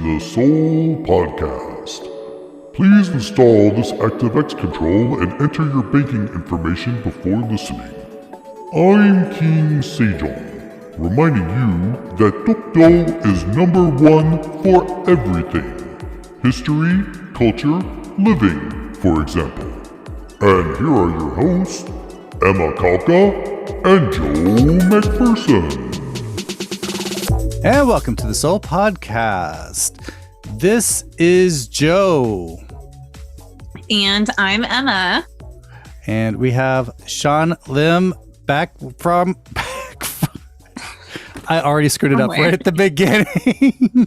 the SeoulPodcast. Please install this ActiveX control and enter your banking information before listening. I'm King Sejong, reminding you that Dokdo is number one for everything. History, culture, living, for example. And here are your hosts, Emma Kalka and Joe McPherson. And welcome to the Soul Podcast. This is Joe. And I'm Emma. And we have Sean Lim back from I already screwed it up right at the beginning.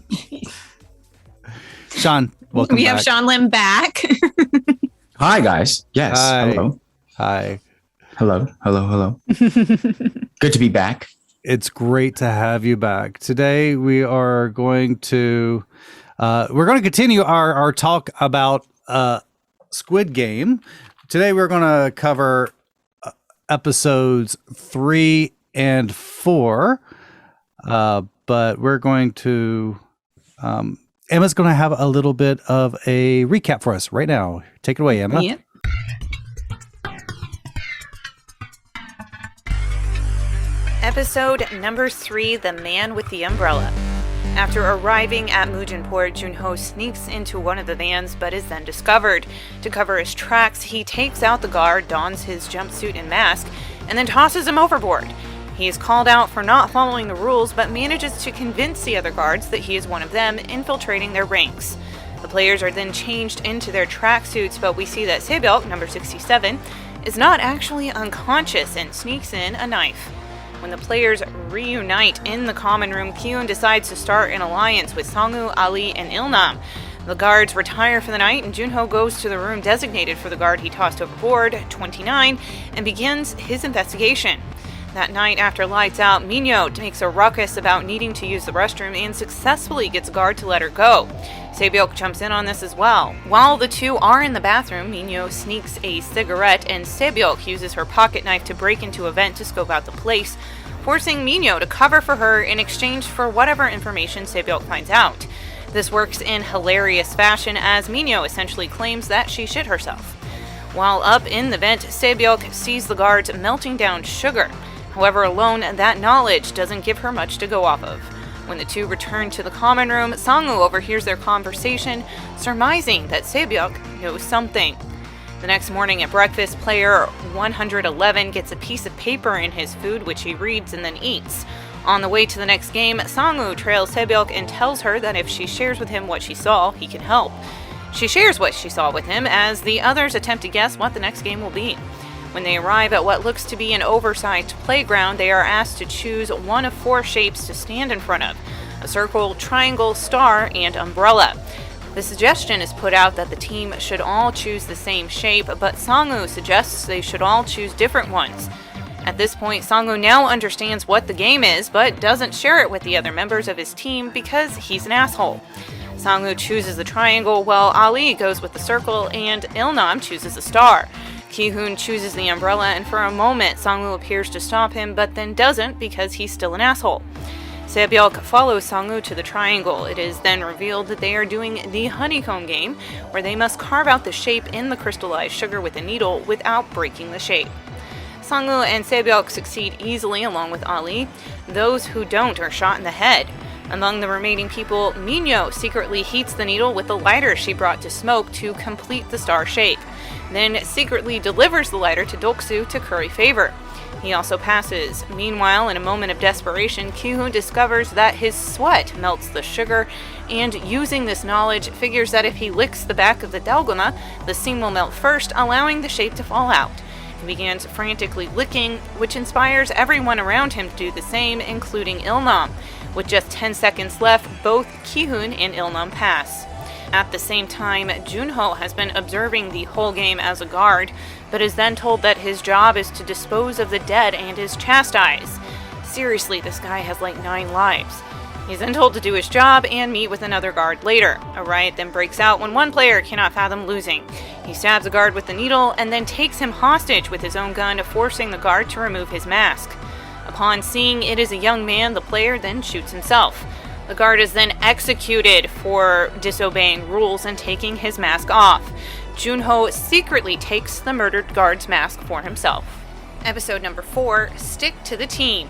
Sean, welcome We back. have Sean Lim back. Hi, guys. Yes. Hi. Hello. Hi. Hello. Good to be back. It's great to have you back. Today we are going to continue our talk about Squid Game. Today we're going to cover episodes 3 and 4. But we're going to Emma's going to have a little bit of a recap for us right now. Take it away, Emma. Yep. Episode number 3, The Man with the Umbrella. After arriving at Mujinport, Junho sneaks into one of the vans but is then discovered. To cover his tracks, he takes out the guard, dons his jumpsuit and mask, and then tosses him overboard. He is called out for not following the rules but manages to convince the other guards that he is one of them, infiltrating their ranks. The players are then changed into their tracksuits, but we see that Sebyok, number 67, is not actually unconscious and sneaks in a knife. When the players reunite in the common room, Kyun decides to start an alliance with Sangwoo, Ali, and Ilnam. The guards retire for the night, and Junho goes to the room designated for the guard he tossed overboard, 29, and begins his investigation. That night, after lights out, Minyo makes a ruckus about needing to use the restroom and successfully gets a guard to let her go. Sebyok jumps in on this as well. While the two are in the bathroom, Minyo sneaks a cigarette and Sebyok uses her pocket knife to break into a vent to scope out the place, forcing Minyo to cover for her in exchange for whatever information Sebyok finds out. This works in hilarious fashion as Minyo essentially claims that she shit herself. While up in the vent, Sebyok sees the guards melting down sugar. However, alone, that knowledge doesn't give her much to go off of. When the two return to the common room, Sangwoo overhears their conversation, surmising that Sebyok knows something. The next morning at breakfast, player 111 gets a piece of paper in his food, which he reads and then eats. On the way to the next game, Sangwoo trails Sebyok and tells her that if she shares with him what she saw, he can help. She shares what she saw with him as the others attempt to guess what the next game will be. When they arrive at what looks to be an oversized playground, they are asked to choose one of 4 shapes to stand in front of: a circle, triangle, star, and umbrella. The suggestion is put out that the team should all choose the same shape, but Sangwoo suggests they should all choose different ones. At this point, Sangwoo now understands what the game is, but doesn't share it with the other members of his team because he's an asshole. Sangwoo chooses the triangle, while Ali goes with the circle, and Ilnam chooses a star. Ki-hoon chooses the umbrella, and for a moment, Sangwoo appears to stop him, but then doesn't because he's still an asshole. Sebyok follows Sangwoo to the triangle. It is then revealed that they are doing the honeycomb game, where they must carve out the shape in the crystallized sugar with a needle without breaking the shape. Sangwoo and Sebyok succeed easily along with Ali. Those who don't are shot in the head. Among the remaining people, Minyo secretly heats the needle with the lighter she brought to smoke to complete the star shape, then secretly delivers the lighter to Doksu to curry favor. He also passes. Meanwhile, in a moment of desperation, Ki-hoon discovers that his sweat melts the sugar, and using this knowledge, figures that if he licks the back of the dalgona, the seam will melt first, allowing the shape to fall out. He begins frantically licking, which inspires everyone around him to do the same, including Ilnam. With just 10 seconds left, both Ki-hoon and Ilnam pass. At the same time, Junho has been observing the whole game as a guard, but is then told that his job is to dispose of the dead and is chastised. Seriously, this guy has like 9 lives. He's then told to do his job and meet with another guard later. A riot then breaks out when one player cannot fathom losing. He stabs a guard with the needle and then takes him hostage with his own gun, forcing the guard to remove his mask. Upon seeing it is a young man, the player then shoots himself. The guard is then executed for disobeying rules and taking his mask off. Junho secretly takes the murdered guard's mask for himself. Episode number 4, Stick to the Team.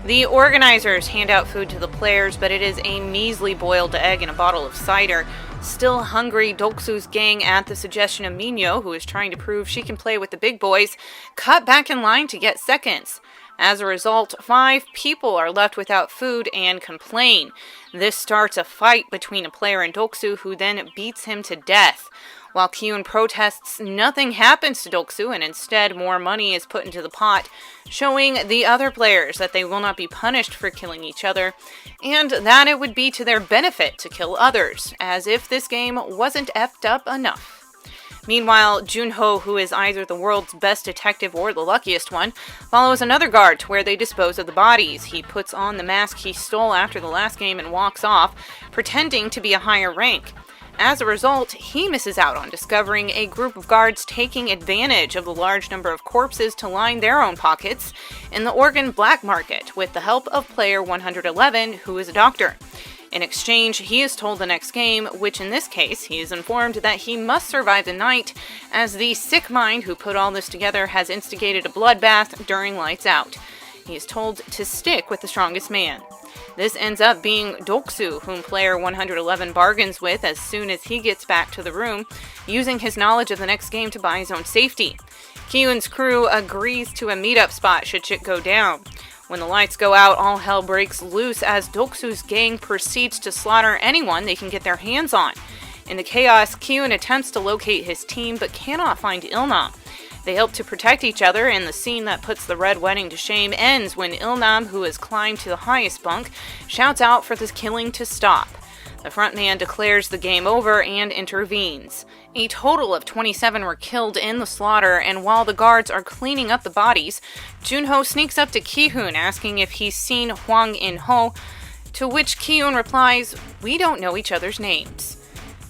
The organizers hand out food to the players, but it is a measly boiled egg and a bottle of cider. Still hungry, Doksu's gang, at the suggestion of Minyo, who is trying to prove she can play with the big boys, cut back in line to get seconds. As a result, 5 people are left without food and complain. This starts a fight between a player and Doksu, who then beats him to death. While Kyun protests, nothing happens to Doksu, and instead more money is put into the pot, showing the other players that they will not be punished for killing each other, and that it would be to their benefit to kill others, as if this game wasn't effed up enough. Meanwhile, Junho, who is either the world's best detective or the luckiest one, follows another guard to where they dispose of the bodies. He puts on the mask he stole after the last game and walks off, pretending to be a higher rank. As a result, he misses out on discovering a group of guards taking advantage of the large number of corpses to line their own pockets in the organ black market with the help of player 111, who is a doctor. In exchange, he is told the next game, which in this case, he is informed that he must survive the night, as the sick mind who put all this together has instigated a bloodbath during lights out. He is told to stick with the strongest man. This ends up being Doksu, whom player 111 bargains with as soon as he gets back to the room, using his knowledge of the next game to buy his own safety. Kyun's crew agrees to a meetup spot should shit go down. When the lights go out, all hell breaks loose as Doksu's gang proceeds to slaughter anyone they can get their hands on. In the chaos, Kyun attempts to locate his team but cannot find Ilnam. They help to protect each other, and the scene that puts the Red Wedding to shame ends when Ilnam, who has climbed to the highest bunk, shouts out for the killing to stop. The frontman declares the game over and intervenes. A total of 27 were killed in the slaughter, and while the guards are cleaning up the bodies, Junho sneaks up to Ki-hoon asking if he's seen Hwang In-ho, to which Ki-hoon replies, "We don't know each other's names."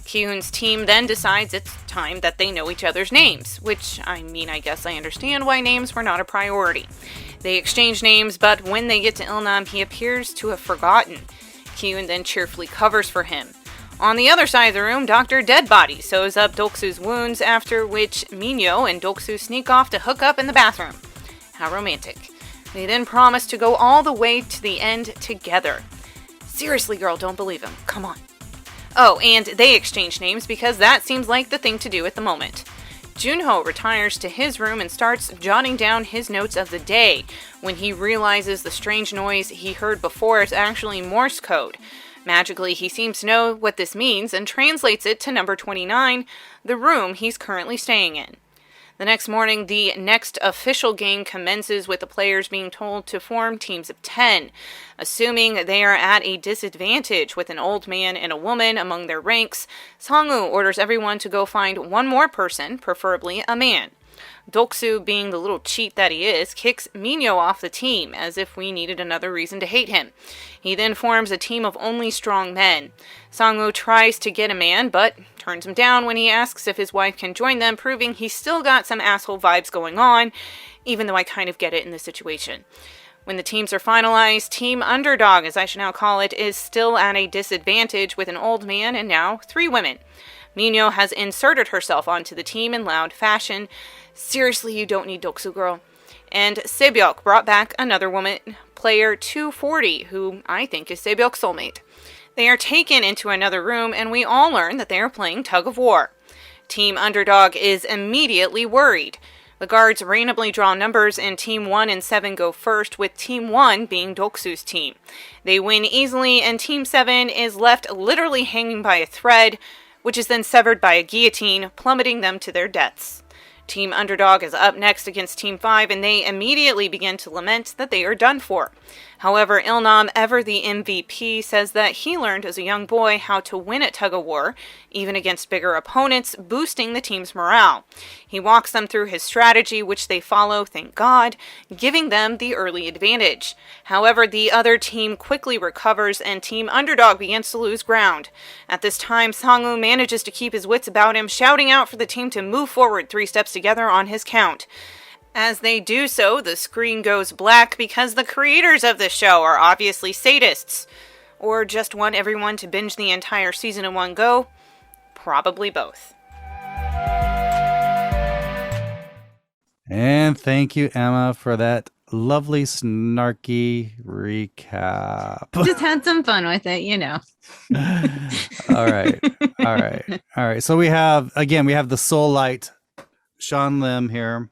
Ki-hoon's team then decides it's time that they know each other's names, which, I guess I understand why names were not a priority. They exchange names, but when they get to Ilnam, he appears to have forgotten. Ki-hoon then cheerfully covers for him. On the other side of the room, Dr. Deadbody sews up Doksu's wounds, after which Minyo and Doksu sneak off to hook up in the bathroom. How romantic. They then promise to go all the way to the end together. Seriously, girl, don't believe him. Come on. Oh, and they exchange names because that seems like the thing to do at the moment. Junho retires to his room and starts jotting down his notes of the day when he realizes the strange noise he heard before is actually Morse code. Magically, he seems to know what this means and translates it to number 29, the room he's currently staying in. The next morning, the next official game commences with the players being told to form teams of 10. Assuming they are at a disadvantage with an old man and a woman among their ranks, Sangwoo orders everyone to go find one more person, preferably a man. Doksu, being the little cheat that he is, kicks Minyo off the team, as if we needed another reason to hate him. He then forms a team of only strong men. Sangwoo tries to get a man, but turns him down when he asks if his wife can join them, proving he's still got some asshole vibes going on, even though I kind of get it in this situation. When the teams are finalized, Team Underdog, as I should now call it, is still at a disadvantage with an old man and now 3 women. Minyo has inserted herself onto the team in loud fashion. Seriously, you don't need Doksu, girl. And Sebyok brought back another woman, player 240, who I think is Sebyok's soulmate. They are taken into another room, and we all learn that they are playing tug of war. Team Underdog is immediately worried. The guards randomly draw numbers, and Team 1 and 7 go first, with Team 1 being Doksu's team. They win easily, and Team 7 is left literally hanging by a thread, which is then severed by a guillotine, plummeting them to their deaths. Team Underdog is up next against Team 5, and they immediately begin to lament that they are done for. However, Ilnam, ever the MVP, says that he learned as a young boy how to win at tug-of-war, even against bigger opponents, boosting the team's morale. He walks them through his strategy, which they follow, thank God, giving them the early advantage. However, the other team quickly recovers, and Team Underdog begins to lose ground. At this time, Sangwoo manages to keep his wits about him, shouting out for the team to move forward 3 steps together on his count. As they do so, the screen goes black because the creators of the show are obviously sadists. Or just want everyone to binge the entire season in one go? Probably both. And thank you, Emma, for that lovely, snarky recap. Just had some fun with it, you know. All right. So we have the Seoulite Sean Lim here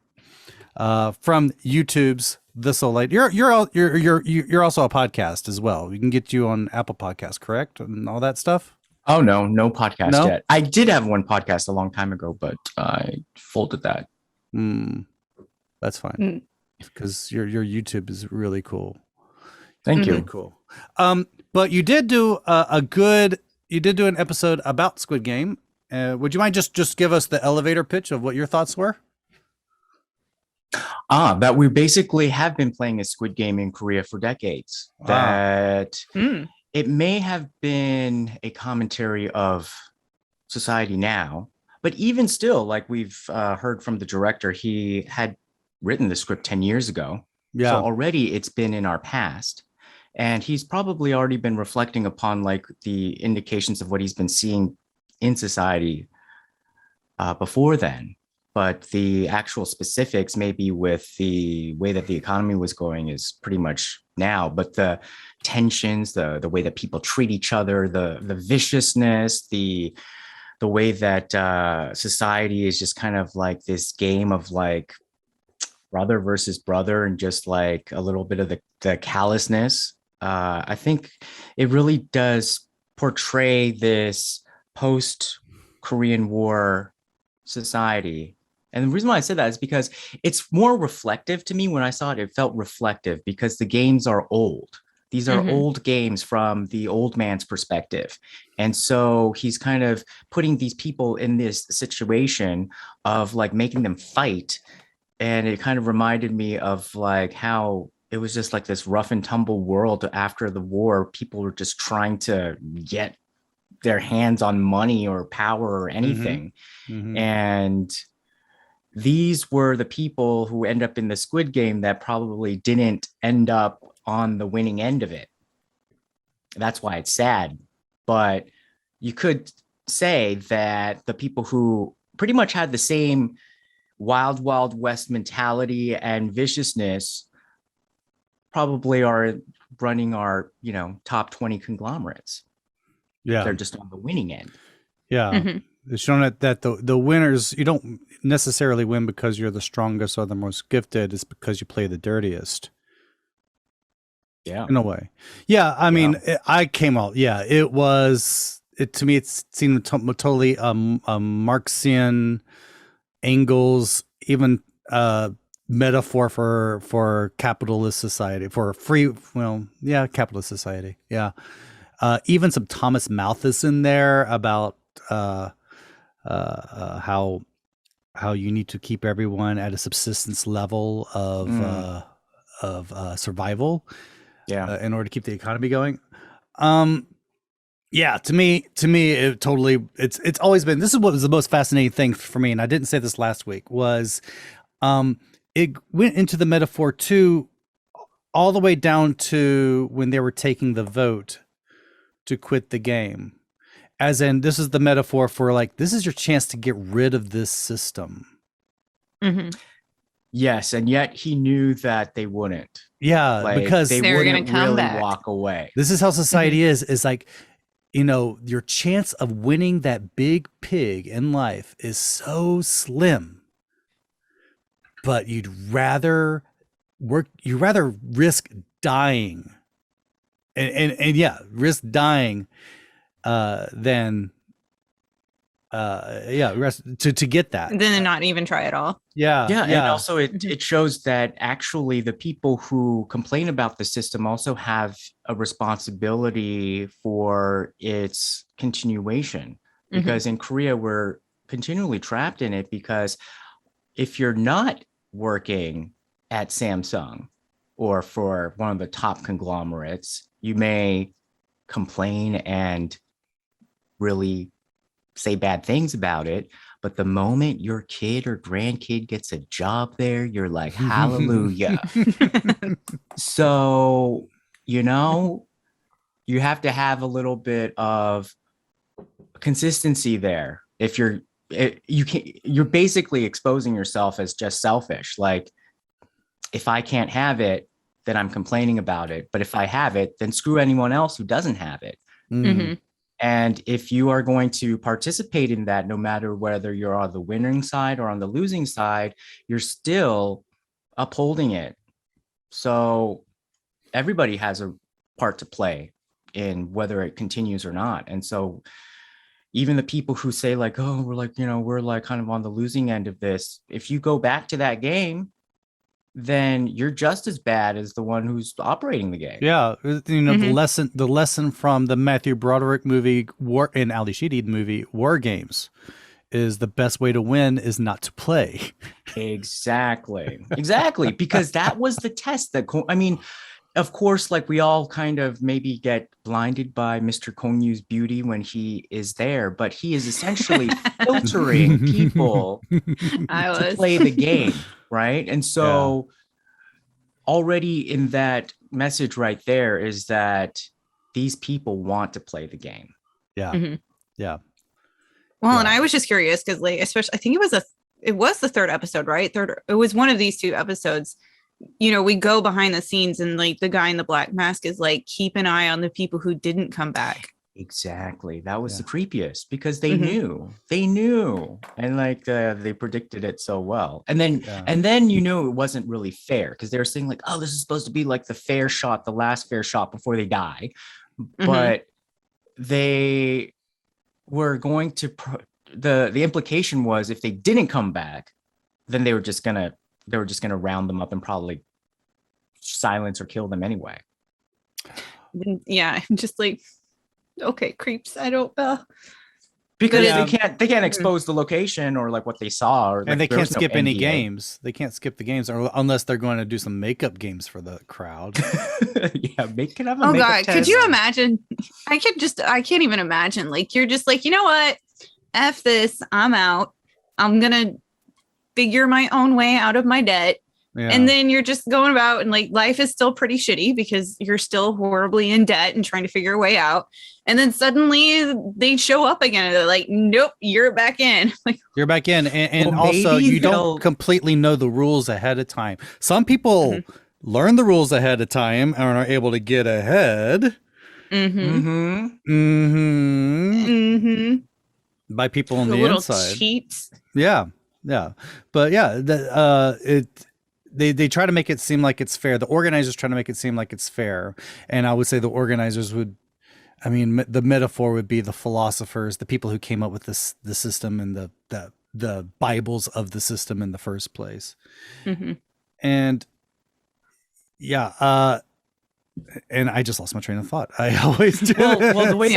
from YouTube's The Seoulite. You're also a podcast as well. We can get you on Apple Podcasts, correct, and all that stuff. Oh no podcast No? yet. I did have one podcast a long time ago, but I folded that. That's fine because your YouTube is really cool. Thank Really you. cool. But you did do an episode about Squid Game. Would you mind just give us the elevator pitch of what your thoughts were? That we basically have been playing a Squid Game in Korea for decades. That it may have been a commentary of society now, but even still, like we've heard from the director, he had written the script 10 years ago. Yeah. So already it's been in our past. And he's probably already been reflecting upon like the indications of what he's been seeing in society before then. But the actual specifics, maybe with the way that the economy was going, is pretty much now. But the tensions, the way that people treat each other, the viciousness, the way that society is just kind of like this game of like brother versus brother, and just like a little bit of the callousness. I think it really does portray this post-Korean War society. And the reason why I said that is because it's more reflective to me. When I saw it, it felt reflective because the games are old. These are old games from the old man's perspective. And so he's kind of putting these people in this situation of like making them fight. And it kind of reminded me of like how it was just like this rough and tumble world after the war. People were just trying to get their hands on money or power or anything. And these were the people who end up in the Squid Game that probably didn't end up on the winning end of it. That's why it's sad. But you could say that the people who pretty much had the same wild, wild west mentality and viciousness probably are running our, top 20 conglomerates. Yeah. They're just on the winning end. Yeah. It's shown that the winners, you don't necessarily win because you're the strongest or the most gifted. It's because you play the dirtiest. Yeah. In a way. Yeah. I mean, I came out. Yeah. To me, it seemed totally Marxian angles, even metaphor for capitalist society, for capitalist society. Yeah. Even some Thomas Malthus in there about how you need to keep everyone at a subsistence level of survival, in order to keep the economy going. To me, it totally. It's always been. This is what was the most fascinating thing for me, and I didn't say this last week. Was it went into the metaphor too, all the way down to when they were taking the vote to quit the game. As in, this is the metaphor for like, this is your chance to get rid of this system. Yes, and yet he knew that they wouldn't. Yeah, because they were wouldn't gonna come really back. walk away. this is how society is like, your chance of winning that big pig in life is so slim. But you'd rather risk dying. And risk dying than to get that. Then not even try at all. Yeah. And also it shows that actually the people who complain about the system also have a responsibility for its continuation, because in Korea we're continually trapped in it, because if you're not working at Samsung or for one of the top conglomerates, you may complain and really say bad things about it. But the moment your kid or grandkid gets a job there, you're like, hallelujah. So, you have to have a little bit of consistency there. If you're basically exposing yourself as just selfish. Like, if I can't have it, then I'm complaining about it. But if I have it, then screw anyone else who doesn't have it. Mhm. And if you are going to participate in that, no matter whether you're on the winning side or on the losing side, you're still upholding it. So everybody has a part to play in whether it continues or not. And so even the people who say like, oh, we're like kind of on the losing end of this, if you go back to that game, then you're just as bad as the one who's operating the game. Yeah, the lesson from the Matthew Broderick movie and Ali Sheedy movie War Games is the best way to win is not to play. Exactly, because that was the test that of course, like we all kind of maybe get blinded by Mr. Konyu's beauty when he is there, but he is essentially filtering people to play the game, right? And so already in that message right there is that these people want to play the game. Yeah. Mhm. Yeah. Well, and I was just curious because, like, especially, I think it was the third episode, right? It was one of these two episodes. You know, we go behind the scenes and like the guy in the black mask is like, keep an eye on the people who didn't come back. Exactly. That was the creepiest because they knew, and like they predicted it so well. And then you know it wasn't really fair because they were saying like, oh, this is supposed to be like the last fair shot before they die, but they were going to the implication was if they didn't come back, then they were just gonna round them up and probably silence or kill them anyway. Yeah, just like, okay, creeps. I don't because they can't expose the location or like what they saw, or like, and they can't skip any games. They can't skip the games unless they're going to do some makeup games for the crowd. Oh god, could you imagine? I can't even imagine. Like, you're just like, you know what? F this, I'm out. I'm gonna figure my own way out of my debt. Yeah. And then you're just going about and like life is still pretty shitty because you're still horribly in debt and trying to figure a way out. And then suddenly they show up again and they're like, nope, you're back in. Like, you're back in. And also you don't completely know the rules ahead of time. Some people learn the rules ahead of time and are able to get ahead. By people on the inside. Cheats. Yeah. Yeah. But yeah, they try to make it seem like it's fair. The organizers try to make it seem like it's fair. And I would say the organizers the metaphor would be the philosophers, the people who came up with the system and the Bibles of the system in the first place. And and I just lost my train of thought. I always do. Well, the way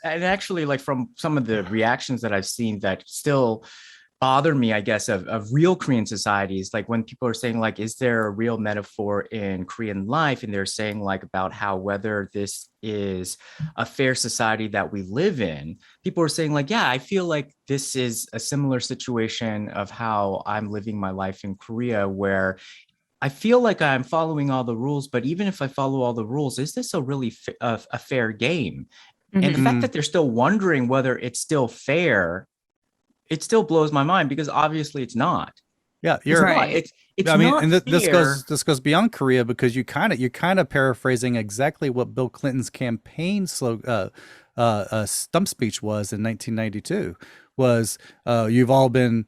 and actually, like from some of the reactions that I've seen that still bother me, I guess, of real Korean societies, like when people are saying like, is there a real metaphor in Korean life? And they're saying like about how whether this is a fair society that we live in, people are saying like, yeah, I feel like this is a similar situation of how I'm living my life in Korea, where I feel like I'm following all the rules, but even if I follow all the rules, is this a really a fair game? And the fact that they're still wondering whether it's still fair, it still blows my mind because obviously it's not. Yeah, you're right. It's not and fair. this goes beyond Korea because you're kind of paraphrasing exactly what Bill Clinton's campaign stump speech was in 1992. Was you've all been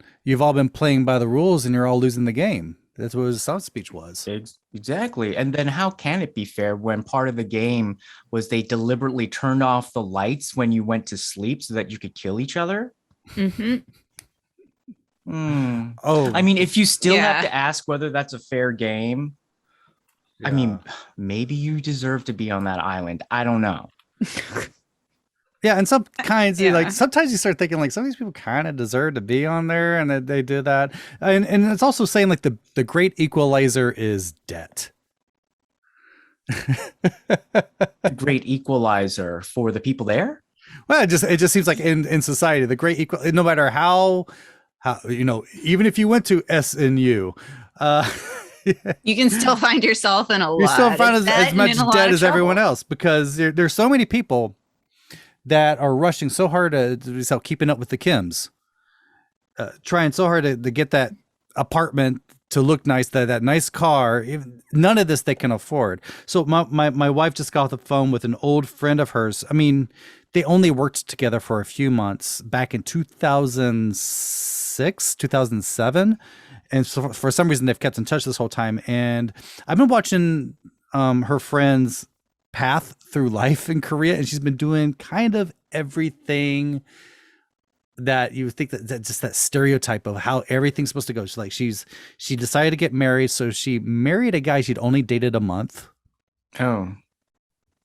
playing by the rules and you're all losing the game. That's what his stump speech was. Exactly. And then how can it be fair when part of the game was they deliberately turned off the lights when you went to sleep so that you could kill each other? Oh, I mean, if you still have to ask whether that's a fair game, I mean, maybe you deserve to be on that island. I don't know. Yeah, and some kinds like sometimes you start thinking like some of these people kind of deserve to be on there, and they do that. And it's also saying like the great equalizer is debt. The great equalizer for the people there? Well, it just seems like in society, the great equal, no matter how even if you went to SNU, You can still find yourself in a You're lot. still find of as much debt as everyone trouble. else, because there's so many people that are rushing so hard to keeping up with the Kims, trying so hard to get that apartment to look nice, that nice car. None of this they can afford. So my wife just got off the phone with an old friend of hers. I mean, they only worked together for a few months back in 2006, 2007. And so for some reason they've kept in touch this whole time. And I've been watching her friend's path through life in Korea, and she's been doing kind of everything that you would think that just that stereotype of how everything's supposed to go. She's like, she decided to get married. So she married a guy she'd only dated a month. Oh,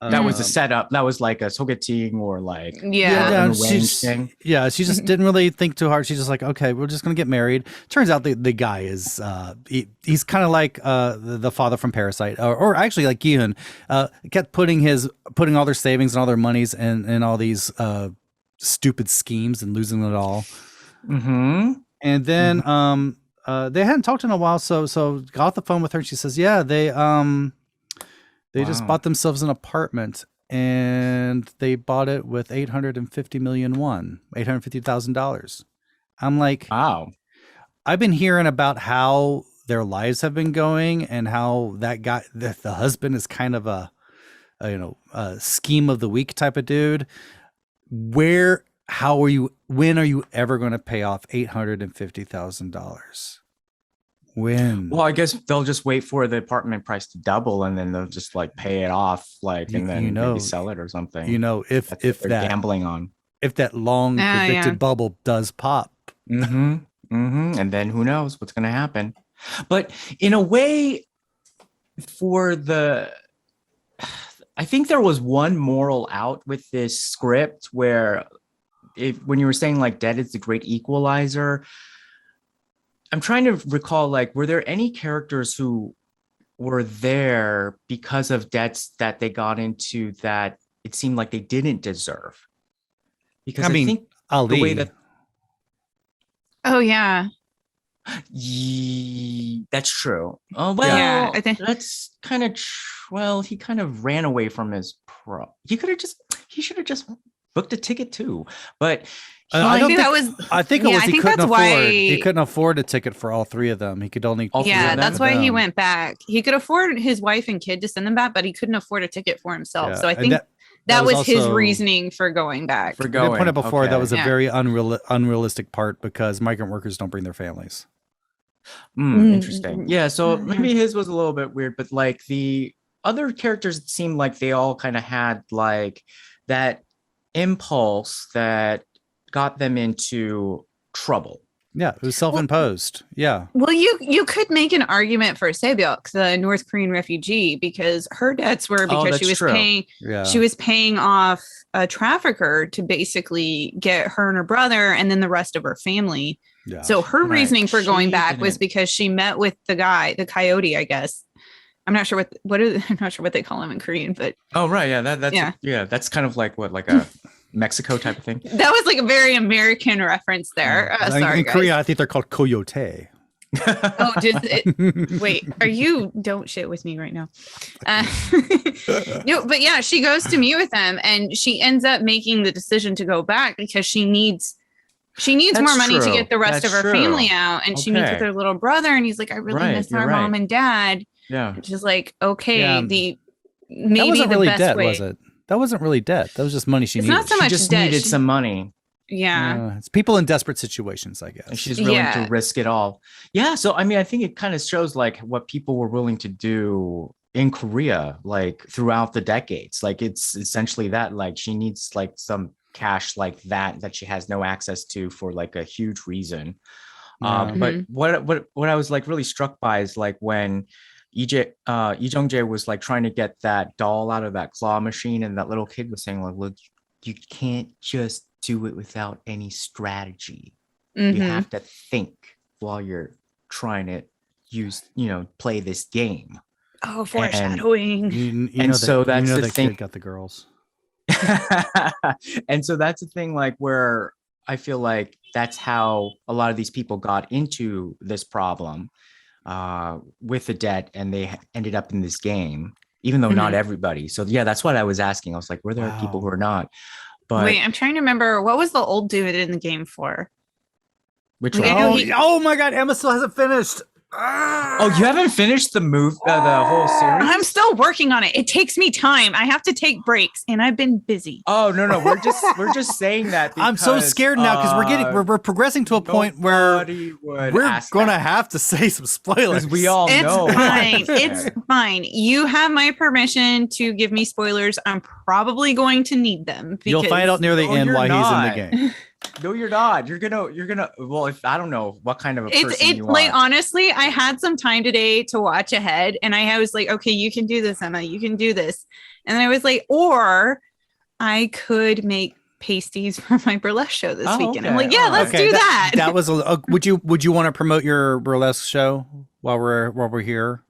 that was a setup. That was like a sogeting or like an arranged thing. Yeah, she just didn't really think too hard. She's just like, okay, we're just gonna get married. Turns out the guy is he's kind of like the father from Parasite, or actually like Gi-hun, kept putting all their savings and all their monies and all these stupid schemes and losing it all. Mm-hmm. And then they hadn't talked in a while, so got off the phone with her. And she says, yeah, they just bought themselves an apartment, and they bought it with 850 million won, $850,000. I'm like, wow. I've been hearing about how their lives have been going, and how that guy, the husband, is kind of a scheme of the week type of dude. When are you ever going to pay off $850,000? When? Well, I guess they'll just wait for the apartment price to double, and then they'll just like pay it off, like, and then maybe sell it or something. If they're gambling on, if that long predicted bubble does pop. Mm-hmm. Mm-hmm. And then who knows what's going to happen? But in a way, I think there was one moral out with this script where, when you were saying like debt is the great equalizer, I'm trying to recall, like, were there any characters who were there because of debts that they got into that it seemed like they didn't deserve? Because I think Ali. The way that, oh yeah, that's true. Well, yeah, I think that's kind of well, he kind of ran away from his he should have just booked a ticket too, but. I think he couldn't afford a ticket for all three of them. He could only. That's why he went back. He could afford his wife and kid to send them back, but he couldn't afford a ticket for himself. Yeah. So I think that was his reasoning for going back. I pointed before that was a very unrealistic part, because migrant workers don't bring their families. Interesting. Yeah, so maybe his was a little bit weird, but like the other characters, it seemed like they all kind of had like that impulse that got them into trouble. Yeah, it was self-imposed. Yeah. Well, you could make an argument for Sebyok, the North Korean refugee, because her debts were because she was paying off a trafficker to basically get her and her brother and then the rest of her family. Yeah. So her reasoning for going back was because she met with the guy, the coyote, I guess. I'm not sure I'm not sure what they call him in Korean, but that's kind of like like a Mexico type of thing. That was like a very American reference there. Sorry, in Korea, I think they're called coyote. Oh, wait, don't shit with me right now. No, but yeah, she goes to meet with them, and she ends up making the decision to go back because she needs more money to get the rest of her family out, and she meets with her little brother, and he's like, I really miss our mom and dad. Yeah, which is like, okay, maybe that wasn't really debt, was it? That wasn't really debt. That was just money she needed. Not so much she just debt. Needed some money. Yeah. It's people in desperate situations, I guess. And she's willing to risk it all. Yeah. So, I mean, I think it kind of shows like what people were willing to do in Korea, like throughout the decades. Like it's essentially that, like she needs like some cash like that she has no access to for like a huge reason. But what I was like really struck by is like when Lee Jung-jae was like trying to get that doll out of that claw machine, and that little kid was saying like, look, you can't just do it without any strategy. You have to think while you're trying to play this game. Oh, foreshadowing. That's the thing. Kid got the girls. And so that's the thing, like where I feel like that's how a lot of these people got into this problem. with the debt, and they ended up in this game, even though not everybody. So yeah, that's what I was asking. I was like, were there people who are not? But wait, I'm trying to remember, what was the old dude in the game for? Which Like, one? Oh my God, Emma still hasn't finished. Oh, you haven't finished the whole series? I'm still working on it. It takes me time. I have to take breaks, and I've been busy. Oh no, we're just saying that. Because, I'm so scared now because we're progressing to a point where we're gonna have to say some spoilers. We all know. It's fine. It's fine. You have my permission to give me spoilers. I'm probably going to need them. You'll find out near the end why he's in the game. No, you're not. You're gonna. Well, if I don't know what kind of a person you are. Like, honestly, I had some time today to watch ahead, and I was like, okay, you can do this, Emma. You can do this, and I was like, or I could make pasties for my burlesque show this weekend. Okay. I'm like, yeah, let's do that. That was would you want to promote your burlesque show while we're here?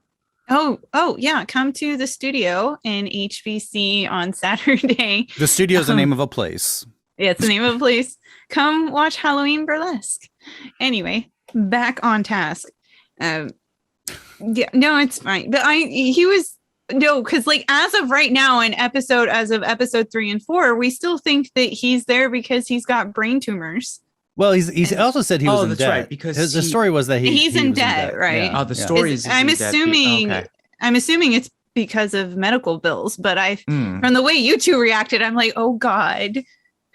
Oh yeah, come to the studio in HBC on Saturday. The studio is the name of a place. Yeah, it's the name of a place. Come watch Halloween burlesque. Anyway, back on task. Yeah, no, it's fine. But because like as of right now as of episode 3 and 4, we still think that he's there because he's got brain tumors. Well, he's also said he was in debt. Right, because the story was that he's in debt, right? Yeah. Oh, the story is. I'm assuming it's because of medical bills, but from the way you two reacted, I'm like, oh God.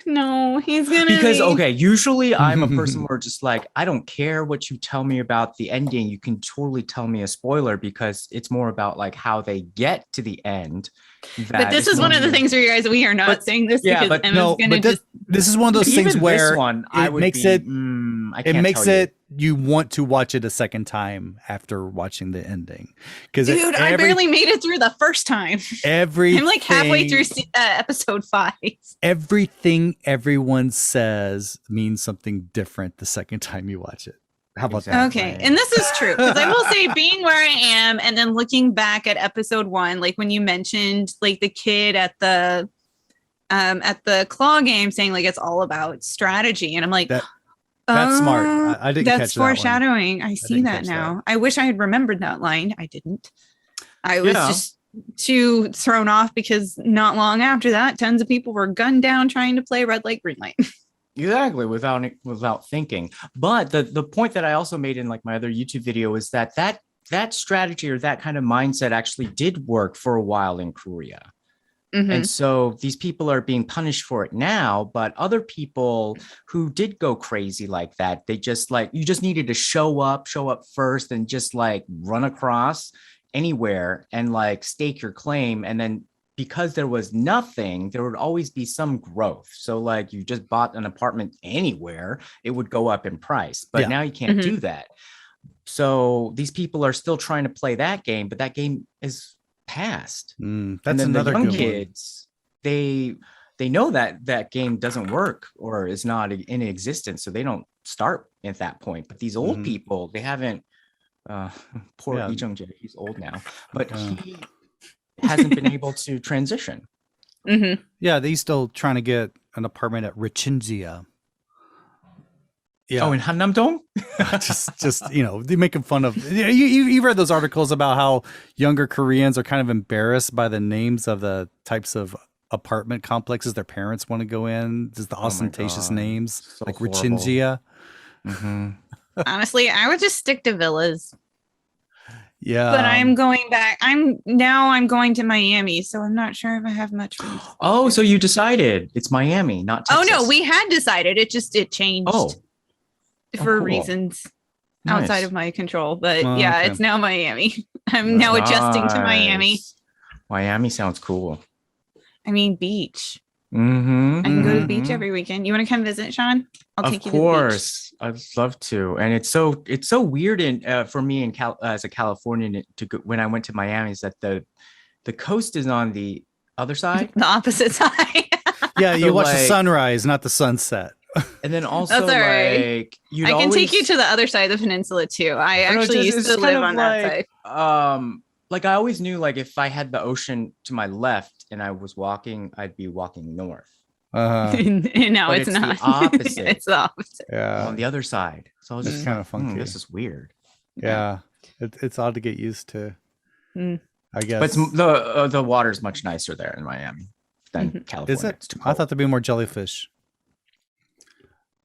No, he's gonna usually I'm a person where just like, I don't care what you tell me about the ending. You can totally tell me a spoiler because it's more about like how they get to the end. But this is one of the things where you guys, we are not saying this because Emma's gonna this is one of those things where it makes it you want to watch it a second time after watching the ending. Dude, I barely made it through the first time. I'm like halfway through episode 5. Everything everyone says means something different the second time you watch it. How about that? Okay, and this is true because I will say, being where I am, and then looking back at episode 1, like when you mentioned like the kid at the claw game saying like it's all about strategy, and I'm like, that's smart. I didn't catch that. That's foreshadowing. I see that now. I wish I had remembered that line. I didn't. I was just too thrown off because not long after that, tons of people were gunned down trying to play red light, green light. Exactly, without thinking. But the point that I also made in like my other YouTube video is that strategy or that kind of mindset actually did work for a while in Korea. Mm-hmm. And so these people are being punished for it now, but other people who did go crazy like that, they just like, you just needed to show up first and just like run across anywhere and like stake your claim. And then because there was nothing, there would always be some growth. So like you just bought an apartment anywhere, it would go up in price, but now you can't do that. So these people are still trying to play that game, but that game is past. That's and then another the young good kids, they know that game doesn't work or is not in existence, so they don't start at that point. But these old people, they haven't. Poor Lee Jung-jae, he's old now, but he hasn't been able to transition. Yeah, he's still trying to get an apartment at Richinjia. Yeah. Oh, in Hannam-dong? just they're making fun of. You read those articles about how younger Koreans are kind of embarrassed by the names of the types of apartment complexes their parents want to go in. Just the ostentatious names, so like Richinjia. Honestly, I would just stick to villas. Yeah, but I'm going back. I'm going to Miami, so I'm not sure if I have much. Oh, so you decided it's Miami, not Texas. Oh no, we had decided. It changed. For reasons outside of my control. But it's now Miami. I'm now adjusting to Miami. Miami sounds cool. I mean, beach. I can go to the beach every weekend. You want to come visit, Sean? I'll take you to the beach. Of course. I'd love to. And it's so weird for me as a Californian to go, when I went to Miami, is that the coast is on the other side. The opposite side. Yeah, you watch the sunrise, not the sunset. And then also, that's all right. I can take you to the other side of the peninsula too. I actually used to live on that side. Like I always knew, like if I had the ocean to my left and I was walking, I'd be walking north. No, it's not. The opposite. It's the opposite. Yeah, on the other side. So I was just kind of funky. This is weird. Yeah. It's odd to get used to. I guess. But the water's much nicer there in Miami than California. Is it? I thought there'd be more jellyfish.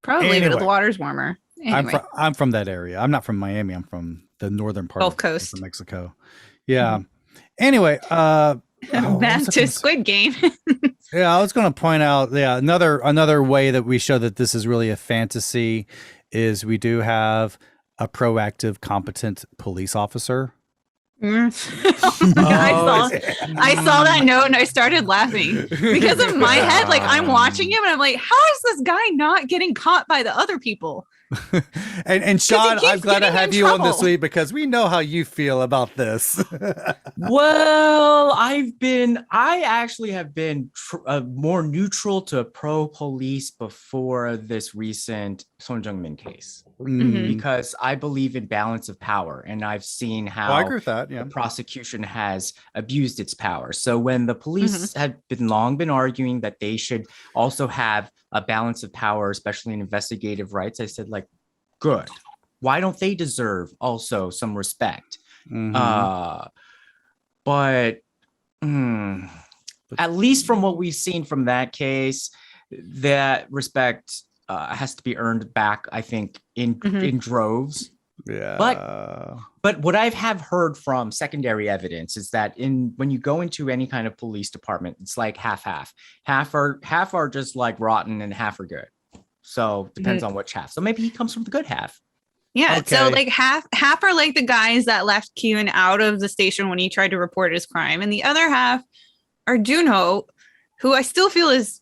Probably, but the water's warmer. Anyway. I'm from that area. I'm not from Miami. I'm from the northern part Gulf Coast of Mexico. Yeah. Anyway, back to Squid Game. Yeah, I was going to point out. Yeah, another way that we show that this is really a fantasy is we do have a proactive, competent police officer. I saw that note and I started laughing because in my head, like I'm watching him and I'm like, how is this guy not getting caught by the other people? and Sean, I'm glad to have you on this week because we know how you feel about this. Well, I actually have been more neutral to pro police before this recent Son Jung-min case because I believe in balance of power, and I've seen how I agree with that. Yeah. The prosecution has abused its power. So when the police had long been arguing that they should also have a balance of power, especially in investigative rights, I said, like, good. Why don't they deserve also some respect? But at least from what we've seen from that case, that respect has to be earned back, I think, in droves. Yeah. But what I have heard from secondary evidence is that when you go into any kind of police department, it's like half. Half are just like rotten and half are good. So depends on which half. So maybe he comes from the good half. Yeah. Okay. So like half are like the guys that left Kyun out of the station when he tried to report his crime, and the other half are Junho, who I still feel is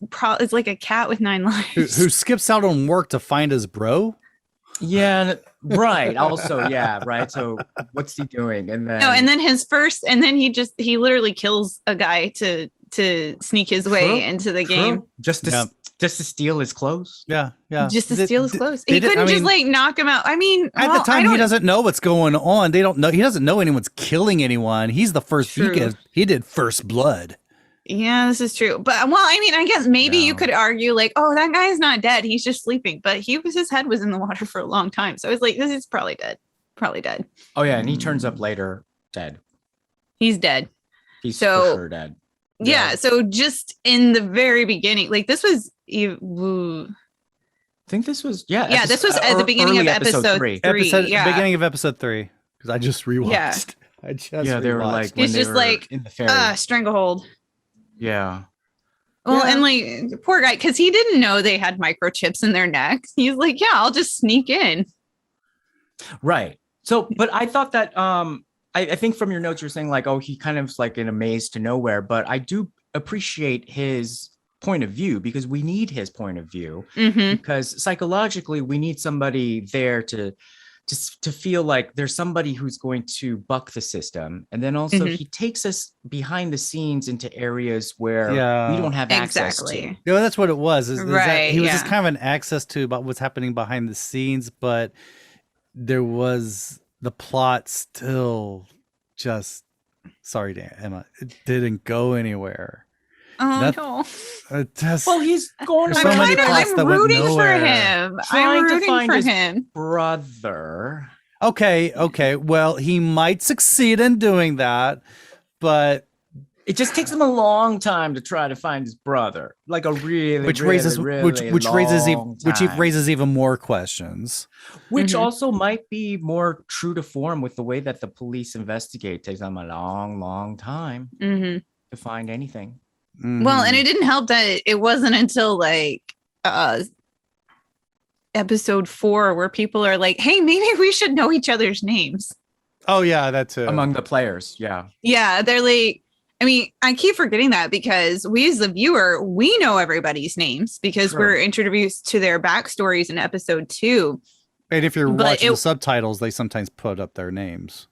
like a cat with 9 lives. Who skips out on work to find his bro? Yeah, right. Also, yeah, right. So what's he doing? And then he literally kills a guy to sneak his way into the game. Just to steal his clothes. Yeah. Just to steal his clothes. He couldn't just like knock him out. I mean, at the time he doesn't know what's going on. They don't know. He doesn't know anyone's killing anyone. He's the first. He did first blood. Yeah, this is true. But well, I mean, I guess maybe you could argue like, oh, that guy's not dead. He's just sleeping. But his head was in the water for a long time. So I was like, this is probably dead. Probably dead. Oh yeah, and he turns up later dead. He's dead. He's for sure dead. Yeah. So just in the very beginning, like this was. I think this was this was at the beginning of episode 3. Beginning of episode 3 because I just rewatched. They were like it's just like in the ferry. Stranglehold. Yeah. Well, and like poor guy, because he didn't know they had microchips in their necks. He's like, yeah, I'll just sneak in. Right. So, but I thought that I think from your notes you're saying like, oh, he kind of like in a maze to nowhere. But I do appreciate his point of view because we need his point of view because psychologically we need somebody there to feel like there's somebody who's going to buck the system. And then also he takes us behind the scenes into areas where we don't have access to. Yeah, that's what it was. He was just kind of an access to about what's happening behind the scenes, but there was the plot still just, sorry, Emma, it didn't go anywhere. Oh no! Well, he's going. I'm rooting for him. I'm rooting for him. Brother. Okay. Well, he might succeed in doing that, but it just takes him a long time to try to find his brother. Like a really, which raises even more questions. Which also might be more true to form with the way that the police investigate. It takes them a long, long time to find anything. Well, and it didn't help that it wasn't until like episode 4 where people are like, hey, maybe we should know each other's names. Oh yeah, that's it. Among the players. Yeah, they're like, I mean, I keep forgetting that because we as the viewer, we know everybody's names because we're introduced to their backstories in episode 2. And if you're watching the subtitles, they sometimes put up their names.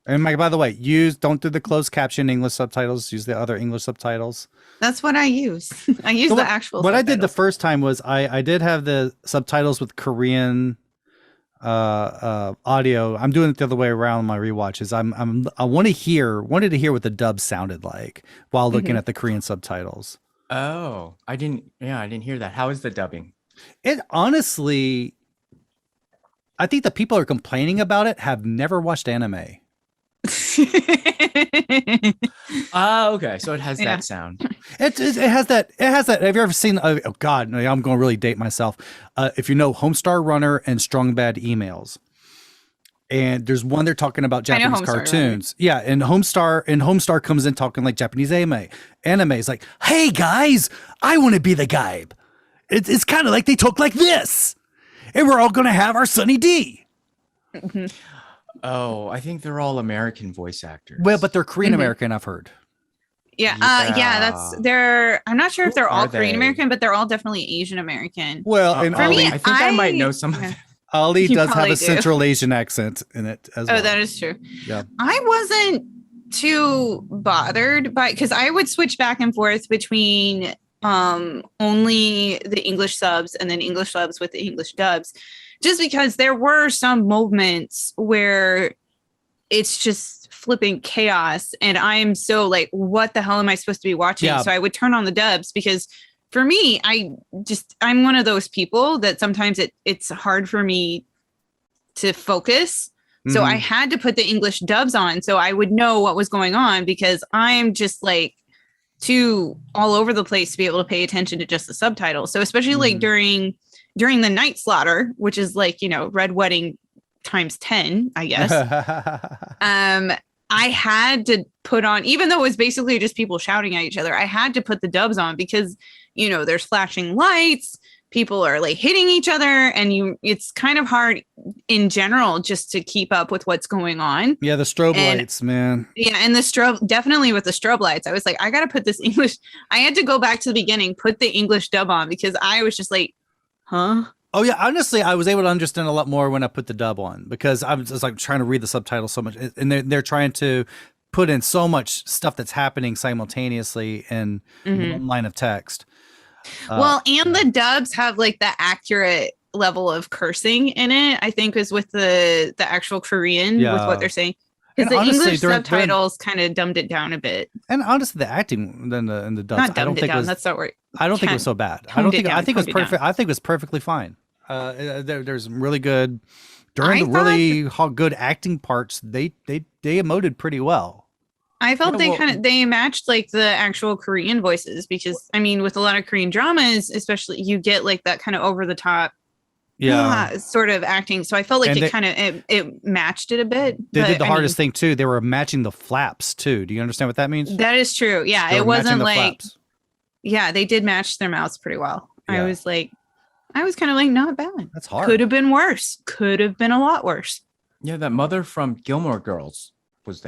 And by the way, don't do the closed caption English subtitles. Use the other English subtitles. That's what I use. I use the actual. What subtitles. I did the first time was I did have the subtitles with Korean audio. I'm doing it the other way around in my rewatches. I wanted to hear what the dub sounded like while looking at the Korean subtitles. Oh, I didn't hear that. How is the dubbing? It honestly, I think the people who are complaining about it have never watched anime. Okay. So it has that sound. It has that. It has that. Have you ever seen? Oh God, no, I'm going to really date myself. If you know Homestar Runner and Strong Bad Emails, and there's one they're talking about Japanese cartoons. Yeah, and Homestar comes in talking like Japanese anime. Anime is like, hey guys, I want to be the guy. It's kind of like they talk like this, and we're all going to have our Sunny D. Mm-hmm. Oh, I think they're all American voice actors. Well, but they're Korean American. I've heard. Yeah, I'm not sure if they're all Korean American, but they're all definitely Asian American. Well, and for me, I think I might know some of them. Ali You does have probably a do. Central Asian accent in it as well. Oh, that is true. Yeah. I wasn't too bothered by, because I would switch back and forth between only the English subs and then English subs with the English dubs, just because there were some moments where it's just flipping chaos and I'm so like, what the hell am I supposed to be watching? Yeah. So I would turn on the dubs because for me, I'm one of those people that sometimes it's hard for me to focus. So I had to put the English dubs on so I would know what was going on, because I'm just like too all over the place to be able to pay attention to just the subtitles. So especially like during the Night Slaughter, which is like, Red Wedding times 10, I guess. I had to put on, even though it was basically just people shouting at each other, I had to put the dubs on because, there's flashing lights, people are like hitting each other, and it's kind of hard in general just to keep up with what's going on. Yeah, the strobe lights, man. Yeah, and the strobe, definitely with the strobe lights, I was like, I got to put this English, I had to go back to the beginning, put the English dub on, because I was just like, huh? Oh yeah, honestly, I was able to understand a lot more when I put the dub on, because I was just like trying to read the subtitles so much, and they're trying to put in so much stuff that's happening simultaneously in one line of text. Well, and the dubs have like the accurate level of cursing in it, I think, is with the actual Korean with what they're saying. Because the English subtitles kind of dumbed it down a bit. And honestly, the acting in the dubs, not dumbed it down. That's not right. I don't think it was so bad. I think it was perfect. I think it was perfectly fine. There's really good during the really good acting parts. They emoted pretty well. I felt they matched like the actual Korean voices, because I mean, with a lot of Korean dramas, especially, you get like that kind of over the top sort of acting. So I felt like it matched it a bit. They did the hardest thing too. They were matching the flaps too. Do you understand what that means? That is true. Yeah, it wasn't like they did match their mouths pretty well. Yeah. I was kind of like, not bad. That's hard. Could have been worse. Could have been a lot worse. Yeah, that mother from Gilmore Girls was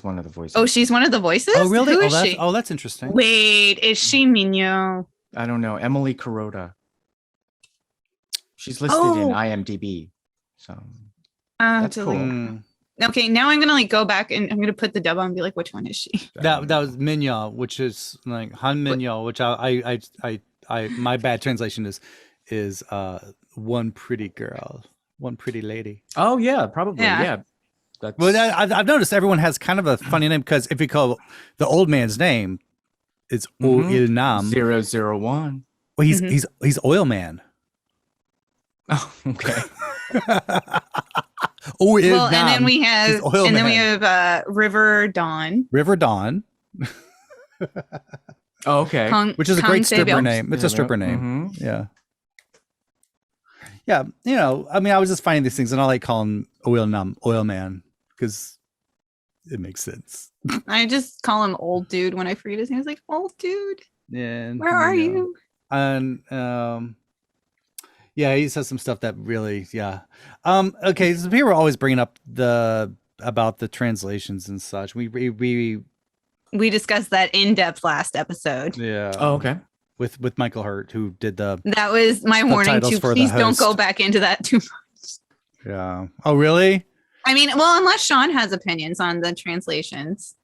one of the voices. Oh, she's one of the voices? Oh, really? Who is she? Oh, that's interesting. Wait, is she Minyo? I don't know. Emily Kuroda. She's listed in IMDb. So that's cool. Okay, now I'm gonna like go back and I'm gonna put the dub on and be like, which one is she? That was Minyo, which is like Han Minyo, which I my bad translation is one pretty girl, one pretty lady. Oh yeah, probably yeah. Well, I've noticed everyone has kind of a funny name, because if you call the old man's name, it's O Il Nam 001. Well, he's Oil Man. Oh, okay. Oh, well, and then we have River Dawn. River Dawn. Oh, okay. Which is a great stripper name. It's a stripper name. Yeah. Yeah, I mean, I was just finding these things, and I like calling Oil Man, because it makes sense. I just call him Old Dude when I forget his name. I was like, Old Dude. Yeah. Where are you? And he says some stuff that really, okay. So people are always bringing up about the translations and such. We discussed that in depth last episode. Yeah. Oh, okay. With Michael Hurt, who did that was my warning too. Please don't go back into that too much. Yeah. Oh, really? I mean, well, unless Sean has opinions on the translations.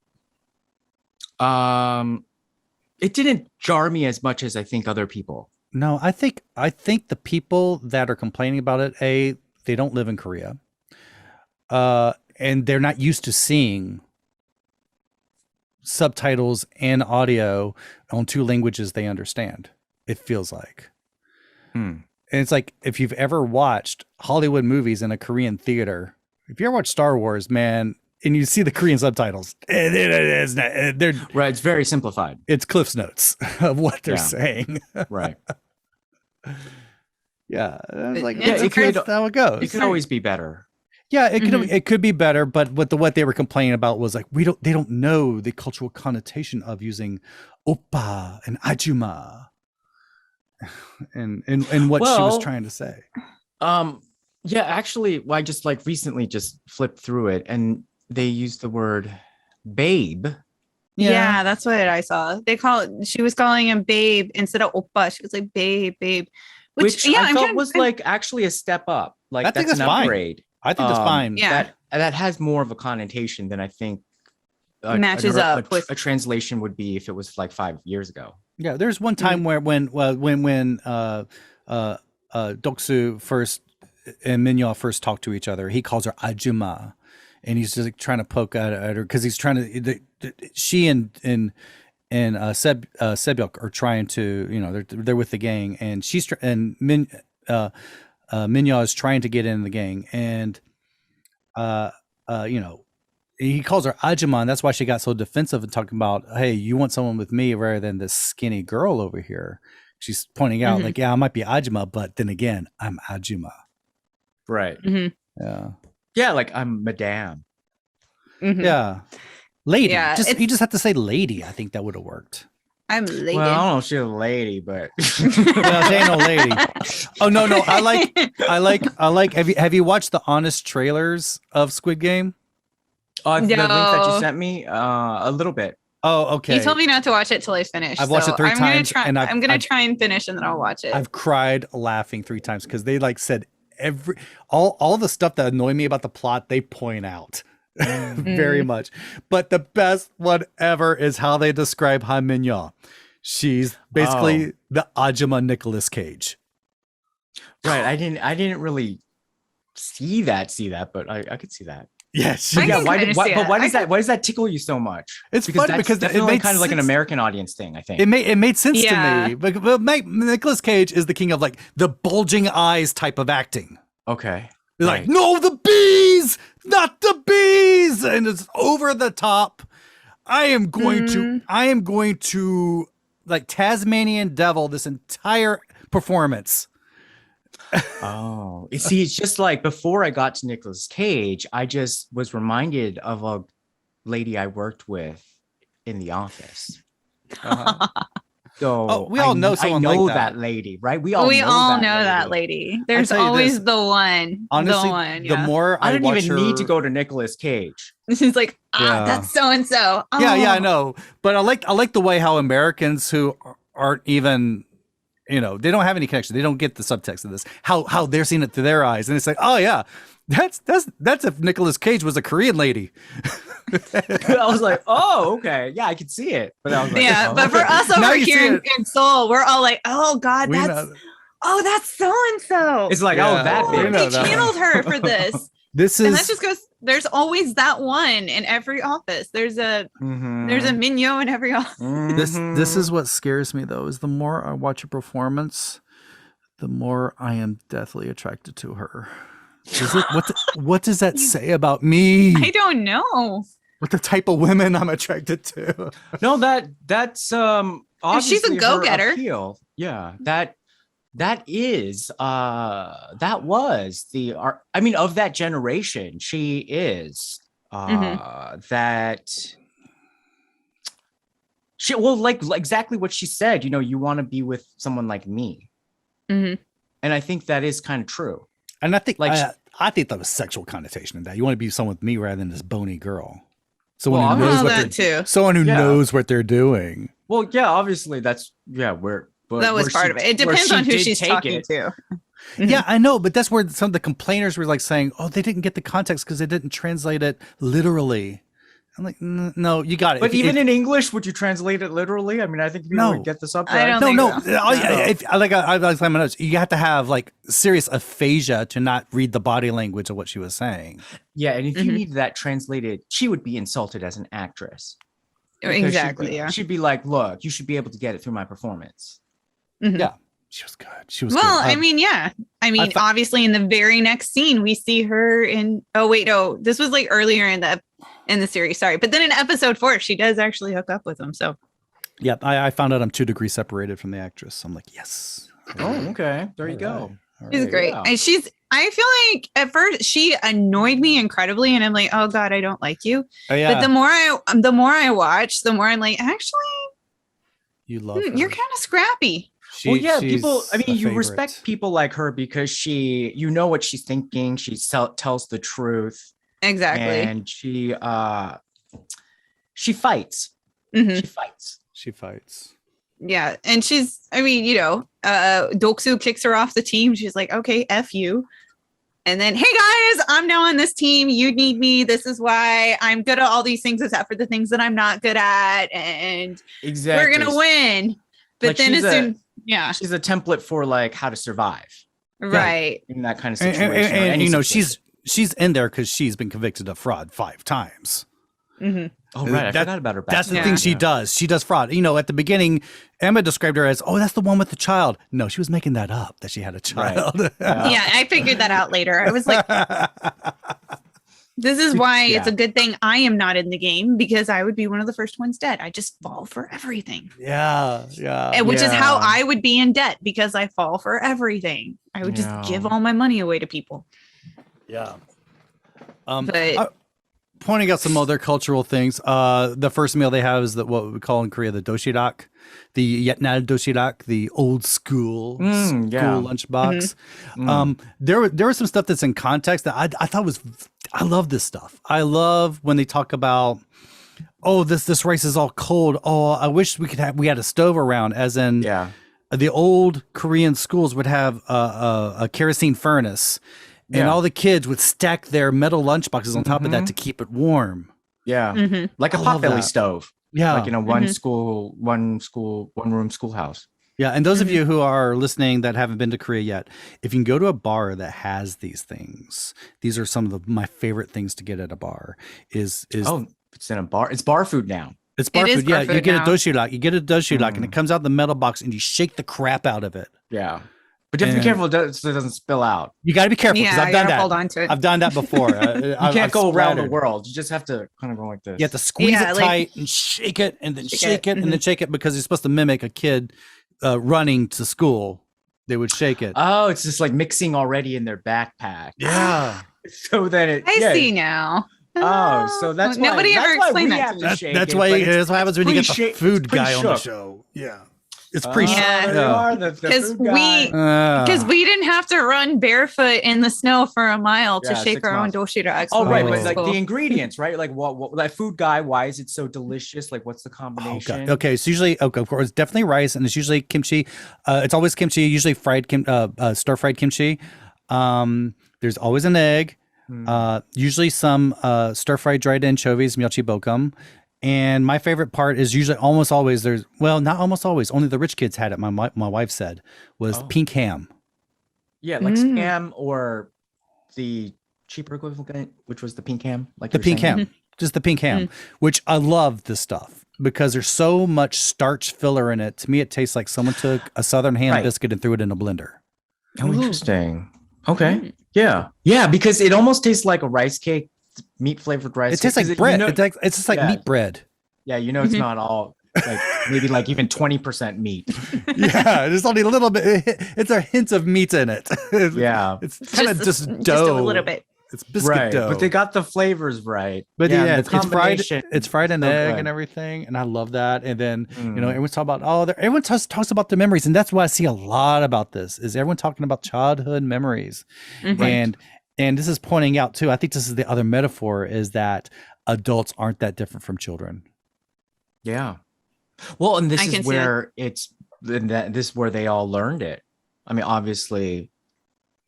It didn't jar me as much as I think other people. No, I think the people that are complaining about it, they don't live in Korea, and they're not used to seeing subtitles and audio on two languages they understand. It feels like, And it's like, if you've ever watched Hollywood movies in a Korean theater, if you ever watch Star Wars, man, and you see the Korean subtitles, they're Right. It's very simplified. It's Cliff's Notes of what they're saying. Right. Yeah. I was like, that's how it goes. It could always be better. Yeah, it could be better, but what they were complaining about was like, they don't know the cultural connotation of using oppa and ajuma and what she was trying to say. Yeah, actually, I just like recently just flipped through it and they used the word babe. Yeah, that's what I saw. She was calling him babe instead of oppa. She was like babe. Which I felt was like actually a step up. Like I think that's an fine. upgrade. I think that's fine. Yeah. That has more of a connotation than I think matches up with a translation would be if it was like 5 years ago. Yeah, there's one time where when Doksu first and Minyo first talk to each other, he calls her Ajuma, and he's just like trying to poke at her because he's trying to. She and Sebyok are trying to, they're with the gang, and Minyo is trying to get in the gang, and he calls her Ajuma, and that's why she got so defensive and talking about, hey, you want someone with me rather than this skinny girl over here. She's pointing out like, yeah, I might be Ajuma, but then again, I'm Ajuma. Right. Yeah. Yeah, like I'm Madame. Yeah. Lady. Yeah, you just have to say lady. I think that would have worked. I'm lady. Well, I don't know if she's a lady, but well, she ain't no lady. Oh no. I like. Have you watched the honest trailers of Squid Game? The link that you sent me, a little bit. Oh, okay. You told me not to watch it till I finish. I've watched it 3 times, I'm gonna try and finish, and then I'll watch it. I've cried laughing 3 times because they like said all the stuff that annoyed me about the plot. They point out very much, but the best one ever is how they describe Han Minyo. She's basically the Ajuma Nicolas Cage. Right. I didn't really see that, but I could see that. Yes. Yeah. Why does that tickle you so much? It's fun because it made kind of like an American audience thing. I think it made sense to me. But Nicolas Cage is the king of like the bulging eyes type of acting. Okay. They're like, no, the bees, not the bees, and it's over the top. I am going to like Tasmanian devil this entire performance. Oh, see, it's just like before I got to Nicolas Cage, I just was reminded of a lady I worked with in the office. So we all know someone I know like that lady, right? We all know that lady. There's always the one. Honestly, the more I don't even need to go to Nicolas Cage. She's like, that's so and so. Yeah, I know. But I like the way how Americans who aren't even, they don't have any connection. They don't get the subtext of this. How they're seeing it through their eyes, and it's like, oh yeah, that's if Nicolas Cage was a Korean lady. I was like, oh, okay, yeah, I could see it. But I was like, but for us over here in Seoul, we're all like, oh God, that's so and so. It's like, that bitch. They channeled her for this. And that just goes. There's always that one in every office. There's a Minyo in every office. This is what scares me though. Is the more I watch a performance, the more I am deathly attracted to her. What does that say about me? I don't know. What the type of women I'm attracted to? No, that's obviously she's a go-getter. Appeal. Yeah, that was the art. I mean, of that generation, she is that. She like exactly what she said. You want to be with someone like me, and I think that is kind of true. And I think I think that was sexual connotation in that. You want to be someone with me rather than this bony girl. Someone who knows what they're doing. Well, yeah, obviously that was part of it. It depends on who she's talking to. Yeah, I know, but that's where some of the complainers were like saying, "Oh, they didn't get the context because they didn't translate it literally." I'm like, no, you got it. But even in English, would you translate it literally? I mean, I think people would get the subtitle. You have to have like serious aphasia to not read the body language of what she was saying. Yeah, and if you need that translated, she would be insulted as an actress. Exactly. She'd be like, "Look, you should be able to get it through my performance." Yeah. She was good. She was well, good. I mean, yeah. I mean, obviously in the very next scene we see her in this was like earlier in the series, sorry. But then in episode 4, she does actually hook up with him. So yeah, I found out I'm 2 degrees separated from the actress. I'm like, yes. Oh, okay. There you go. She's great. Yeah. And I feel like at first she annoyed me incredibly, and I'm like, oh God, I don't like you. Oh, yeah. But the more I watch, the more I'm like, actually, you love her. You're kind of scrappy. People, I mean, you respect people like her because you know what she's thinking. She tells the truth. Exactly. And she fights. Mm-hmm. She fights. Yeah. And she's, I mean, Doksu kicks her off the team. She's like, okay, F you. And then, hey guys, I'm now on this team. You need me. This is why I'm good at all these things except for the things that I'm not good at. And we're going to win. But then she's a template for like how to survive. Right. In that kind of situation. And she's in there because she's been convicted of fraud 5 times. Mm-hmm. Oh, right. I forgot about her. That's the thing she does. She does fraud. At the beginning, Emma described her as, that's the one with the child. No, she was making that up, that she had a child. Right. Yeah, I figured that out later. I was like, this is why it's a good thing I am not in the game, because I would be one of the first ones dead. I just fall for everything. Yeah. Which is how I would be in debt, because I fall for everything. I would just give all my money away to people. Yeah. Pointing out some other cultural things. The first meal they have is what we call in Korea the doshirak, the yetnal doshirak, the old school lunchbox. Mm-hmm. There was some stuff that's in context that I thought I love this stuff. I love when they talk about, this rice is all cold. Oh, I wish we had a stove around, as in the old Korean schools would have a kerosene furnace. And all the kids would stack their metal lunchboxes on top of that to keep it warm. Yeah. Mm-hmm. Like a potbelly stove. Yeah. Like in a one room schoolhouse. Yeah. And those of you who are listening that haven't been to Korea yet, if you can go to a bar that has these things, these are some of my favorite things to get at a bar is it's in a bar. It's bar food now. It's bar food. Yeah. You get a doshirak. You get a doshirak and it comes out the metal box and you shake the crap out of it. Yeah. But you have to be careful so it doesn't spill out. You got to be careful, because I've done that. Hold on to it. I've done that before. You can't go around the world. You just have to kind of go like this. You have to squeeze it tight and shake it, and then shake it, and then shake it, because you're supposed to mimic a kid running to school. They would shake it. Oh, it's just like mixing already in their backpack. Yeah. So then I see now. Oh, so that's why nobody ever explained that. That's what happens when you get the food guy on the show. Yeah. It's pretty because we didn't have to run barefoot in the snow for a mile to shake our own doshirak. Oh, right, but like the ingredients, right? Like what that food guy? Why is it so delicious? Like, what's the combination? Okay, it's usually of course it's definitely rice, and it's usually kimchi. It's always kimchi, usually fried stir fried kimchi. There's always an egg. Usually some stir fried dried anchovies, myeochi bokum. And my favorite part is usually almost always not almost always, only the rich kids had it. My wife said was pink ham. Yeah, like Spam, or the cheaper equivalent, which was the pink ham. Like the pink ham, just the pink ham, which I love this stuff because there's so much starch filler in it. To me, it tastes like someone took a Southern ham biscuit and threw it in a blender. Oh, interesting. Okay. Yeah, because it almost tastes like a rice cake. Meat flavored rice. It tastes like bread. It's just like meat bread. Yeah, it's not all like maybe like even 20% meat. Yeah, there's only a little bit. It's a hint of meat in it. Yeah, it's kind of just dough. Just a little bit. It's biscuit dough, but they got the flavors right. But it's fried. It's fried in egg and everything, and I love that. And then everyone's talking about everyone talks about the memories, and that's why I see a lot about this. Is everyone talking about childhood memories, And this is pointing out too, I think this is the other metaphor, is that adults aren't that different from children. Yeah. Well, and this is where this is where they all learned it. I mean, obviously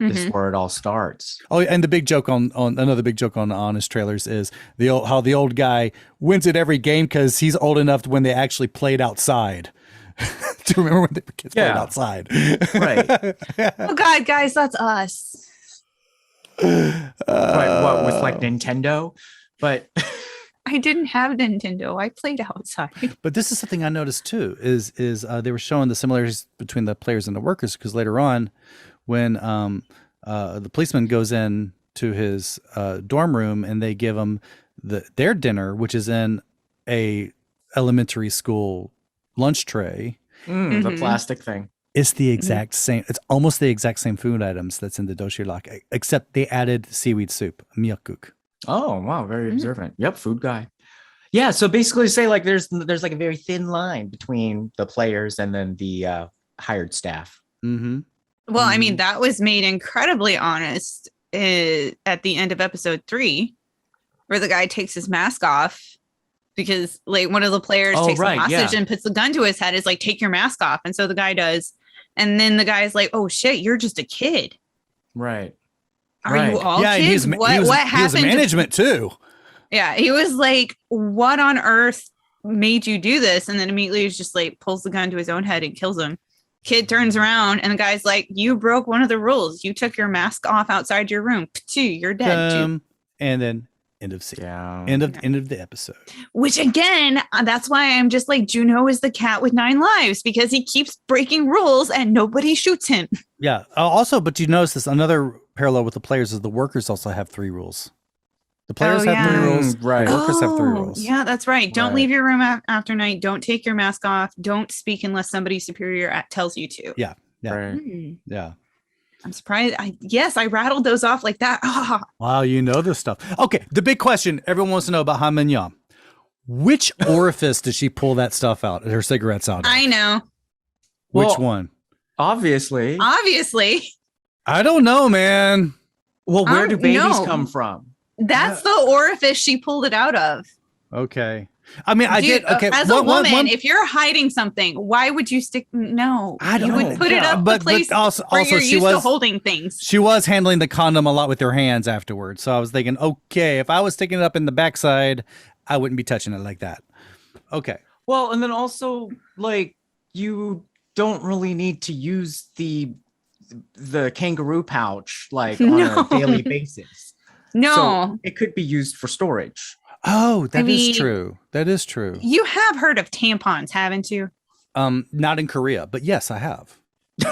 this is where it all starts. Oh, and the big joke on another big joke on Honest Trailers is how the old guy wins at every game because he's old enough when they actually played outside. Do you remember when the kids played outside? Right. Oh God, guys, that's us. Right, what with like Nintendo, but I didn't have Nintendo. I played outside. But this is something I noticed too. Is they were showing the similarities between the players and the workers, because later on, when the policeman goes in to his dorm room and they give him their dinner, which is in a elementary school lunch tray. The plastic thing. It's the exact same. It's almost the exact same food items that's in the doshiraki, except they added seaweed soup, miyakuk. Oh, wow. Very observant. Yep. Food guy. Yeah. So basically say like there's like a very thin line between the players and then the hired staff. Mm-hmm. Well, I mean, that was made incredibly honest at the end of episode 3, where the guy takes his mask off because like one of the players takes him hostage and puts the gun to his head. Is like, take your mask off. And so the guy does. And then the guy's like, oh shit, you're just a kid. Right. Are you all kids? What happened? He was management too. Yeah. He was like, what on earth made you do this? And then immediately he's just like pulls the gun to his own head and kills him. Kid turns around and the guy's like, you broke one of the rules. You took your mask off outside your room. You're dead too. And then end of scene. Yeah. End of the episode. Which again, that's why I'm just like, Juno is the cat with 9 lives, because he keeps breaking rules and nobody shoots him. Yeah. Also, but you notice this, another parallel with the players is the workers also have 3 rules. The players have 3 rules. Right. The workers have 3 rules. Yeah, that's right. Don't leave your room after night. Don't take your mask off. Don't speak unless somebody superior tells you to. Yeah. Yeah. Right. Yeah. I'm surprised. I rattled those off like that. Wow, you know this stuff. Okay, the big question everyone wants to know about Han Min Yam. Which orifice did she pull that stuff out, her cigarettes out of? I know. Which one? Obviously. I don't know, man. Well, where do babies come from? That's the orifice she pulled it out of. Okay. I mean, I did. Okay. As a woman, if you're hiding something, why would you stick? No, I don't you would put it up the place where you're used to holding things. She was handling the condom a lot with her hands afterwards. So I was thinking, okay, if I was sticking it up in the backside, I wouldn't be touching it like that. Okay. Well, and then also, like, you don't really need to use the kangaroo pouch like on a daily basis. No, so it could be used for storage. Oh, that is true. That is true. You have heard of tampons, haven't you? Not in Korea, but yes, I have.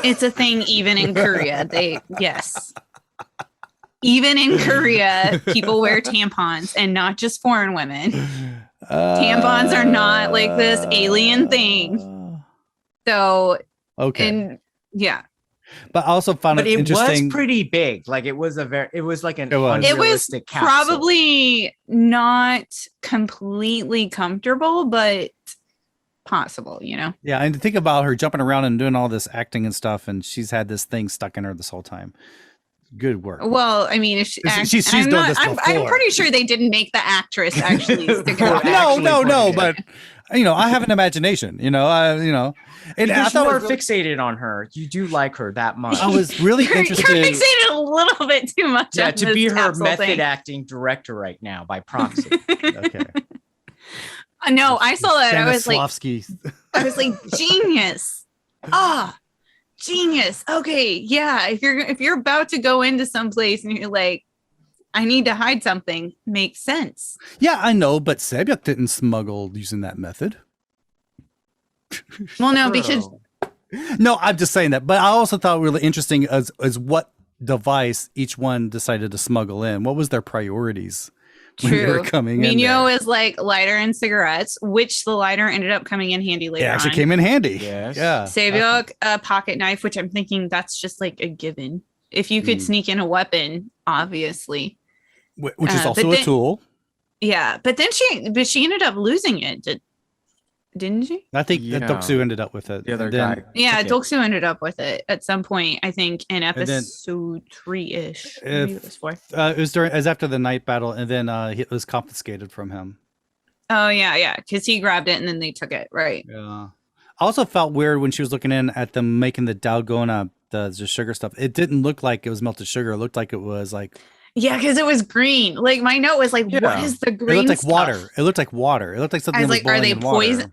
It's a thing even in Korea. Yes. Even in Korea, people wear tampons, and not just foreign women. Tampons are not like this alien thing. So, okay. And yeah. But I also found it interesting. It was pretty big. Like it was like an unrealistic capsule. Probably not completely comfortable, but possible, you know? Yeah. And to think about her jumping around and doing all this acting and stuff, and she's had this thing stuck in her this whole time. Good work. Well, I mean, if she's doing this before. I'm pretty sure they didn't make the actress actually stick her. No, but I have an imagination, and I thought you were fixated on her. You do like her that much. I was really interested. You're fixated a little bit too much. Yeah, to be her method acting director right now by proxy. Okay. No, I saw that. I was like, genius. Genius. Okay, yeah. If you're about to go into some place and you're like, I need to hide something, makes sense. Yeah, I know, but Sebyuk didn't smuggle using that method. Well, no, because no, I'm just saying that. But I also thought really interesting as what device each one decided to smuggle in. What was their priorities? When they were coming in. Mino is like lighter and cigarettes, which the lighter ended up coming in handy later. It actually came in handy. Yes. Yeah. Sebyuk, a pocket knife, which I'm thinking that's just like a given. If you could sneak in a weapon, obviously. Which is also a tool. Yeah, but then she ended up losing it, didn't she? I think that Doksu ended up with it. The other guy. Yeah, Doksu ended up with it at some point. I think in episode 3-ish. It was after the night battle, and then it was confiscated from him. Oh yeah, because he grabbed it and then they took it. Right. Yeah. I also felt weird when she was looking in at them making the dalgona, the sugar stuff. It didn't look like it was melted sugar. It looked like it was like. Yeah, because it was green. Like my note was like, what is the green? It looked like stuff? water. It looked like water. It looked like something. I was like, are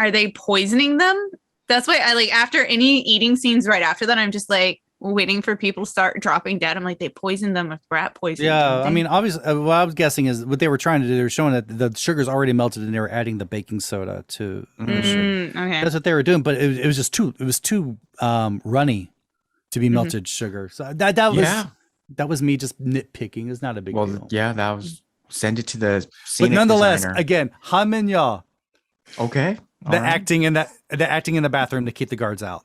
they poisoning them? That's why I like after any eating scenes right after that, I'm just like, waiting for people to start dropping dead. I'm like, they poisoned them with rat poison. Yeah, I mean, obviously, what I was guessing is what they were trying to do. They were showing that the sugar's already melted, and they were adding the baking soda to the sugar. Okay. That's what they were doing, but it was just too runny to be melted sugar. So that was me just nitpicking. It's not a big deal. Yeah, that was send it to the But scenic nonetheless, designer. again, Han Min Ya, Okay. the acting in the bathroom to keep the guards out.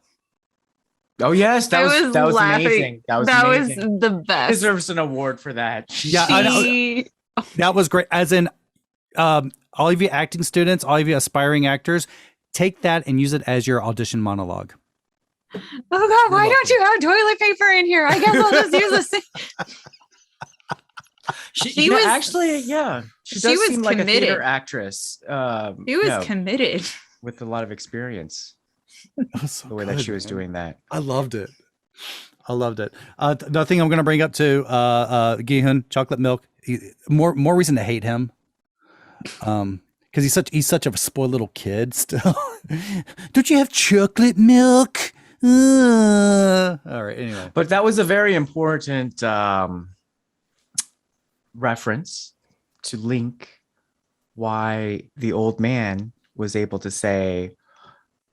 Oh yes, that was amazing. That was amazing. The best. Deserves an award for that. Yeah, I know. That was great. As in, all of you acting students, all of you aspiring actors, take that and use it as your audition monologue. Oh God, why don't you have toilet paper in here? I guess I'll just use the same. She was actually, yeah. She does was seem like a committed. theater actress. She was committed. With a lot of experience. So The way that she was doing that. I loved it. The thing I'm going to bring up to Gi-hun, chocolate milk. More reason to hate him. Because he's such a spoiled little kid still. Don't you have chocolate milk? All right. Anyway, But that was a very important reference to link why the old man was able to say,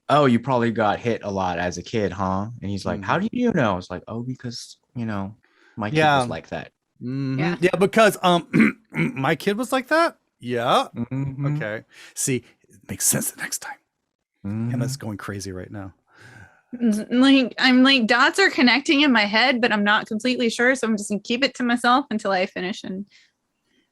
"Oh, you probably got hit a lot as a kid, huh?" And he's like, "How do you know?" It's like, "Oh, because my kid was like that." Yeah. Yeah, because my kid was like that. Yeah. Mhm. Okay. See, it makes sense the next time. Mhm. Emma's going crazy right now. Like I'm like dots are connecting in my head, but I'm not completely sure. So I'm just gonna keep it to myself until I finish.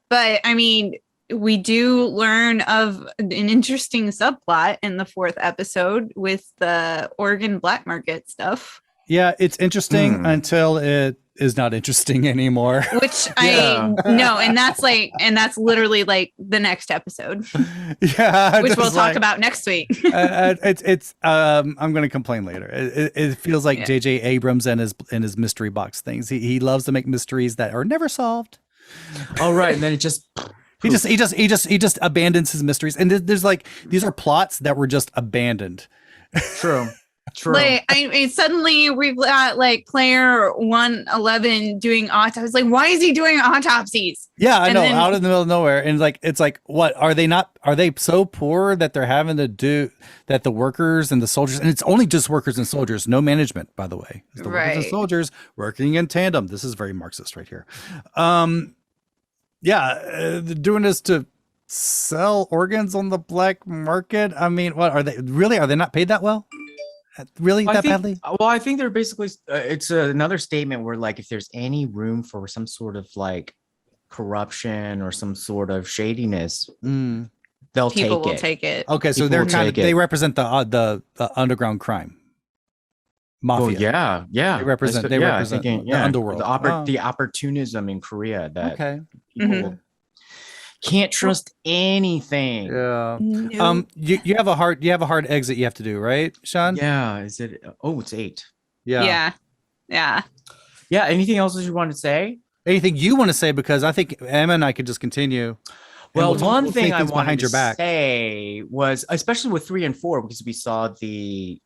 But I mean, we do learn of an interesting subplot in the 4th episode with the Oregon black market stuff. Yeah, it's interesting until it is not interesting anymore. Which I know, and that's literally like the next episode. Yeah, which we'll talk about next week. It's I'm going to complain later. It feels like J.J. Abrams and his mystery box things. He loves to make mysteries that are never solved. All right, and then it just he just abandons his mysteries, and there's like these are plots that were just abandoned. True. Like I mean, suddenly we've got like player 111 doing autopsies. Like, why is he doing autopsies? Yeah, I know, out in the middle of nowhere, and it's like, what are they so poor that they're having to do that? The workers and the soldiers, and it's only just workers and soldiers, no management, by the way. It's the workers and soldiers working in tandem. This is very Marxist right here. Doing this to sell organs on the black market. I mean, what are they really? Are they not paid that well? Really badly? Well, I think they're basically it's another statement where like if there's any room for some sort of like corruption or some sort of shadiness, people will take it. Okay, so they represent the underground crime mafia. Well, yeah. They represent the underworld. The opportunism in Korea that people can't trust anything. Yeah. No. You have a hard exit you have to do, right, Sean? Yeah. Is it? Oh, it's 8. Yeah. Anything else that you want to say? Anything you want to say? Because I think Emma and I could just continue. Well, one thing I wanted to say was, especially with 3 and 4, because we saw the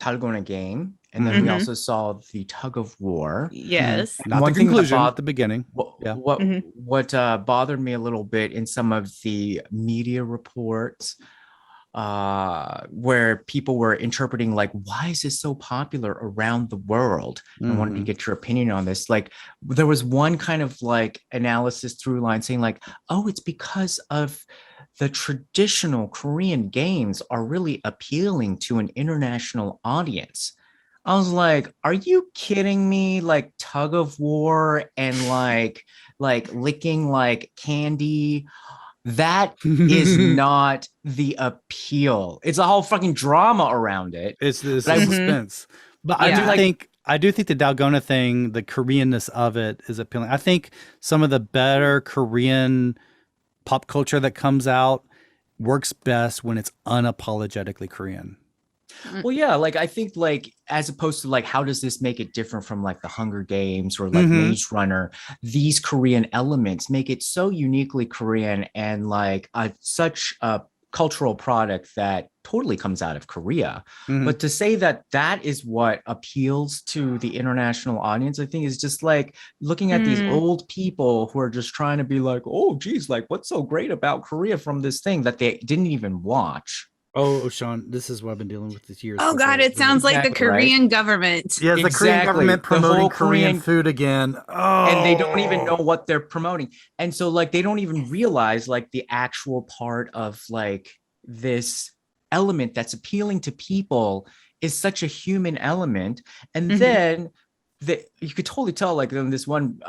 Talgona game, and then we also saw the tug of war. Yes. Not the conclusion at the beginning. What bothered me a little bit in some of the media reports where people were interpreting like, why is this so popular around the world? I wanted to get your opinion on this. Like there was one kind of like analysis through line saying like, oh, it's because of the traditional Korean games are really appealing to an international audience. I was like, are you kidding me? Like tug of war and like licking like candy. That is not the appeal. It's a whole fucking drama around it. It's the suspense. But I do think the Dalgona thing, the Koreanness of it is appealing. I think some of the better Korean pop culture that comes out works best when it's unapologetically Korean. Well, yeah, like I think like as opposed to like how does this make it different from like the Hunger Games or like Maze Runner, these Korean elements make it so uniquely Korean and like such a cultural product that totally comes out of Korea. But to say that that is what appeals to the international audience, I think is just like looking at these old people who are just trying to be like, oh, geez, like what's so great about Korea from this thing that they didn't even watch. Oh, Sean, this is what I've been dealing with this year. Oh God, it sounds like the Korean government. Yeah, the Korean government promoting Korean food again. Oh. And they don't even know what they're promoting. And so like they don't even realize like the actual part of like this element that's appealing to people is such a human element. And then you could totally tell, like in this one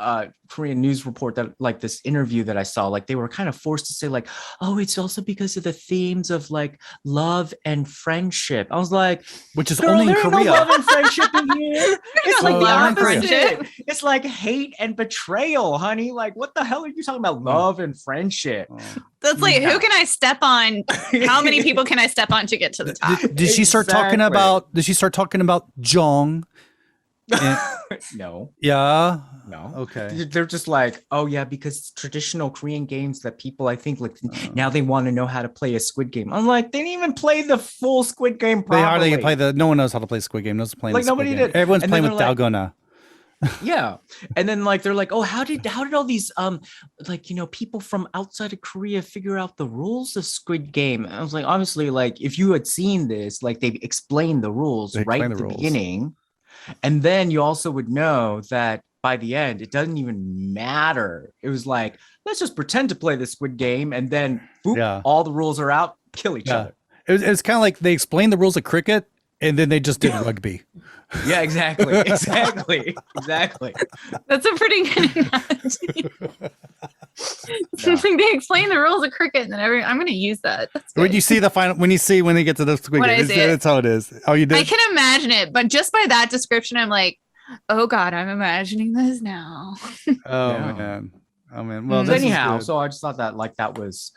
Korean news report, that like this interview that I saw, like they were kind of forced to say like, oh, it's also because of the themes of like love and friendship. I was like, which is only in Korea. No love and friendship in here. It's like the opposite. opposite. It's like hate and betrayal, honey. Like, what the hell are you talking about? Love and friendship. That's like, who can I step on? How many people can I step on to get to the top? Did she start talking about? Did she start talking about Jong? No. Yeah. No. Okay. They're just like, oh yeah, because traditional Korean games that people, I think, like now they want to know how to play a Squid Game. I'm like, they didn't even play the full Squid Game properly. They hardly play no one knows how to play Squid Game. No one's playing like the Squid nobody Game. did. Everyone's And playing then with they're like, Dalgona. Yeah. And then like they're like, oh, how did all these like, you know, people from outside of Korea figure out the rules of Squid Game? And I was like, honestly, like if you had seen this, like they explained the rules right at the beginning. And then you also would know that by the end, it doesn't even matter. It was like, let's just pretend to play the Squid Game, and then boop, all the rules are out, kill each other. It was kind of like they explained the rules of cricket, and then they just did rugby. Yeah, exactly. Exactly. That's a pretty good analogy. They explain the rules of cricket, and then I'm going to use that. When you see the final, when they get to the Squid Game, that's how it is. Oh, you did. I can imagine it, but just by that description, I'm like, oh God, I'm imagining this now. Man. Well, anyhow, so I just thought that like that was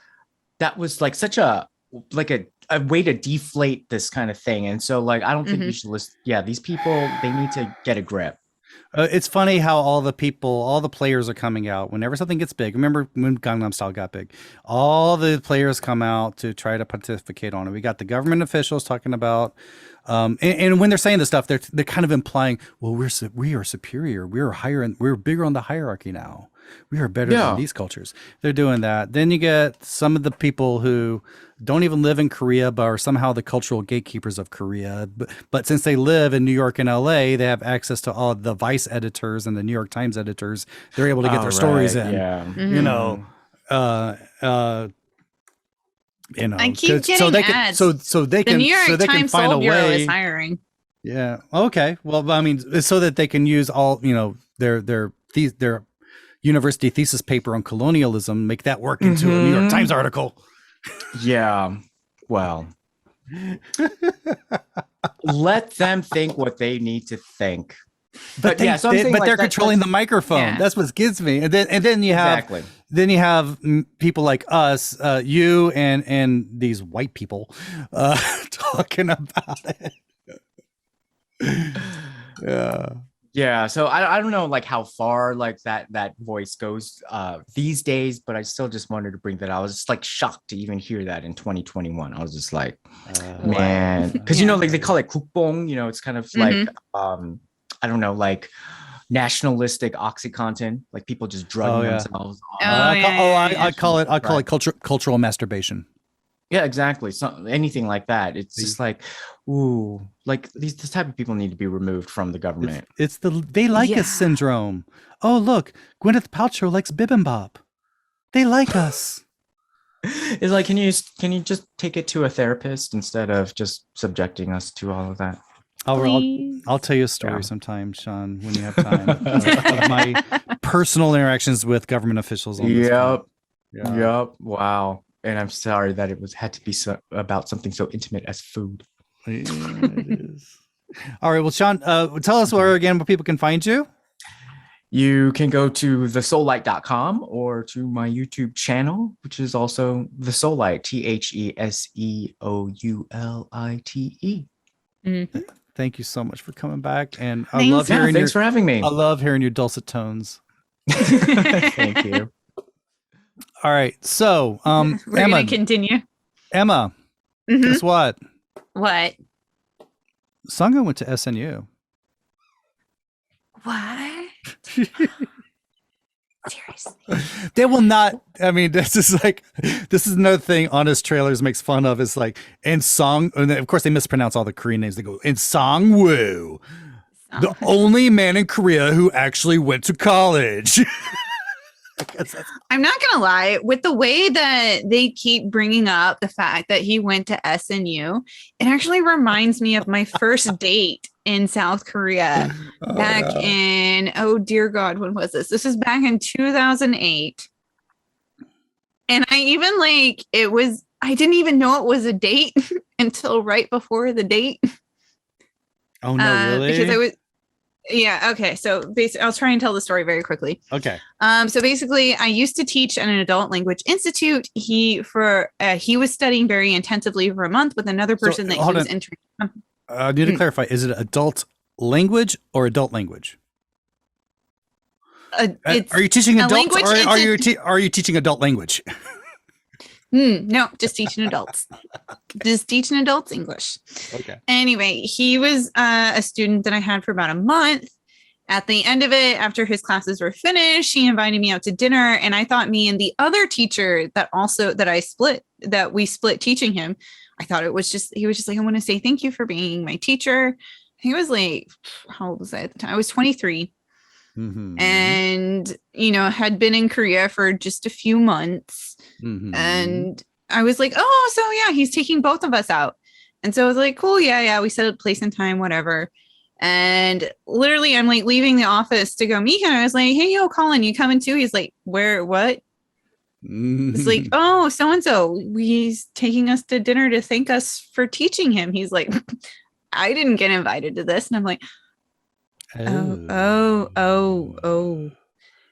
like such a way to deflate this kind of thing. And so like, I don't think we should listen. Yeah, these people, they need to get a grip. It's funny how all the players are coming out whenever something gets big. Remember when Gangnam Style got big? All the players come out to try to pontificate on it. We got the government officials talking about, and when they're saying this stuff, they're kind of implying, well, we are superior, we're higher, and we're bigger on the hierarchy now. We are better than these cultures. They're doing that. Then you get some of the people who don't even live in Korea, but are somehow the cultural gatekeepers of Korea. But since they live in New York and LA, they have access to all the Vice editors and the New York Times editors. They're able to get their stories in. Yeah. You know, I keep getting ads. So they can the New York can Times find Seoul a Bureau way. is hiring. Yeah. Okay. Well, I mean, so that they can use all, you know, their university thesis paper on colonialism, make that work into a New York Times article. Yeah. Well, let them think what they need to think. But they're controlling the microphone. Yeah. That's what gets me. And then you have people like us, you and these white people talking about it. Yeah. So I don't know like how far like that voice goes these days, but I still just wanted to bring that out. I was just like shocked to even hear that in 2021. I was just like, man, because you know, like they call it kukbong, you know, it's kind of like I don't know, like nationalistic OxyContin, like people just drugging themselves. I call it cultural masturbation. Yeah, exactly. So anything like that. It's just like, ooh, like this type of people need to be removed from the government. It's the they like us syndrome. Oh, look, Gwyneth Paltrow likes bibimbap. They like us. It's like, can you just take it to a therapist instead of just subjecting us to all of that? I'll tell you a story sometime, Sean, when you have time. of my personal interactions with government officials. On this Yep. Wow. And I'm sorry that it had to be about something so intimate as food. It is. All right. Well, Sean, tell us where people can find you. You can go to thesoulite.com or to my YouTube channel, which is also The Seoulite, TheSeoulite. Thank you so much for coming back. And thanks for having me. I love hearing your dulcet tones. Thank you. All right. So, we're going to continue. Emma, guess what? What? Sangha went to SNU. What? Seriously? They will not. I mean, this is another thing Honest Trailers makes fun of. Is like in Song, and of course they mispronounce all the Korean names. They go in Songwoo, the only man in Korea who actually went to college. I'm not gonna lie, with the way that they keep bringing up the fact that he went to SNU, it actually reminds me of my first date in South Korea back in, oh dear God, when was this? This was back in 2008. And I didn't even know it was a date until right before the date. Oh no, really? Because yeah, okay. So basically, I'll try and tell the story very quickly. Okay. So basically, I used to teach at an adult language institute. He was studying very intensively for a month with another person that he was entering. I need to clarify: is it adult language or adult language? Are you teaching adults, or are you teaching adult language? No, just teaching adults. Just teaching adults English. Okay. Anyway, he was a student that I had for about a month. At the end of it, after his classes were finished, he invited me out to dinner, and I thought me and the other teacher that we split teaching him. I thought he was just like, I want to say thank you for being my teacher. He was like, how old was I at the time? I was 23. Mm-hmm. And, had been in Korea for just a few months. Mm-hmm. And I was like, oh, so yeah, he's taking both of us out. And so I was like, cool. Yeah. We set a place and time, whatever. And literally I'm like leaving the office to go meet him. I was like, hey, yo, Colin, you coming too? He's like, where, what? It's like, oh, so-and-so, he's taking us to dinner to thank us for teaching him. He's like, I didn't get invited to this. And I'm like, oh.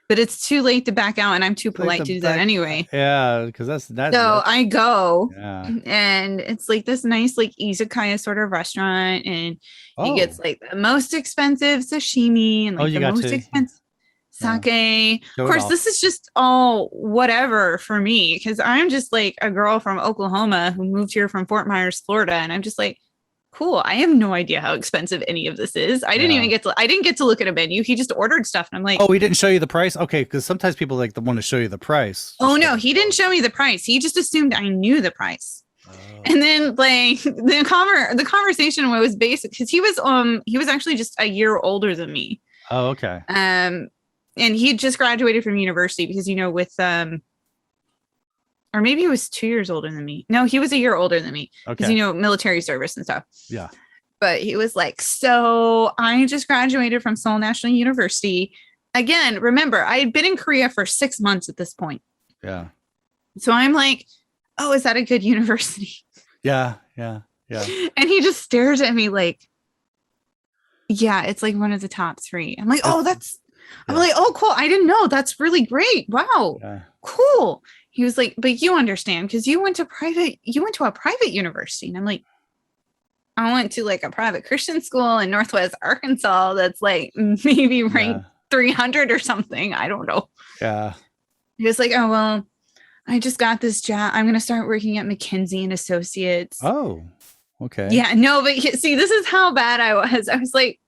But it's too late to back out, and I'm too polite to do that anyway. Yeah, because that's so I go, and it's like this nice, like izakaya sort of restaurant, and he gets like the most expensive sashimi and like the most expensive sake. Yeah. Of course, this is just all whatever for me because I'm just like a girl from Oklahoma who moved here from Fort Myers, Florida, and I'm just like, cool. I have no idea how expensive any of this is. I didn't get to look at a menu. He just ordered stuff. And I'm like, oh, he didn't show you the price? Okay. Because sometimes people like want to show you the price. Oh no, he didn't show me the price. He just assumed I knew the price. Oh. And then like the conversation was basic because he was actually just a year older than me. Oh, okay. And he just graduated from university because, with, or maybe he was 2 years older than me. No, he was a year older than me. Because, military service and stuff. Yeah. But he was like, so I just graduated from Seoul National University. Again, remember, I had been in Korea for 6 months at this point. Yeah. So I'm like, oh, is that a good university? Yeah. And he just stares at me like, yeah, it's like one of the top 3. I'm like, oh, I'm like, oh, cool. I didn't know. That's really great. Wow. Yeah. Cool. He was like, but you understand because you went to a private university. And I'm like, I went to like a private Christian school in Northwest Arkansas that's like maybe ranked 300 or something. I don't know. Yeah. He was like, oh, well, I just got this job. I'm going to start working at McKinsey and Associates. Oh, okay. Yeah, no, but see, this is how bad I was. I was like,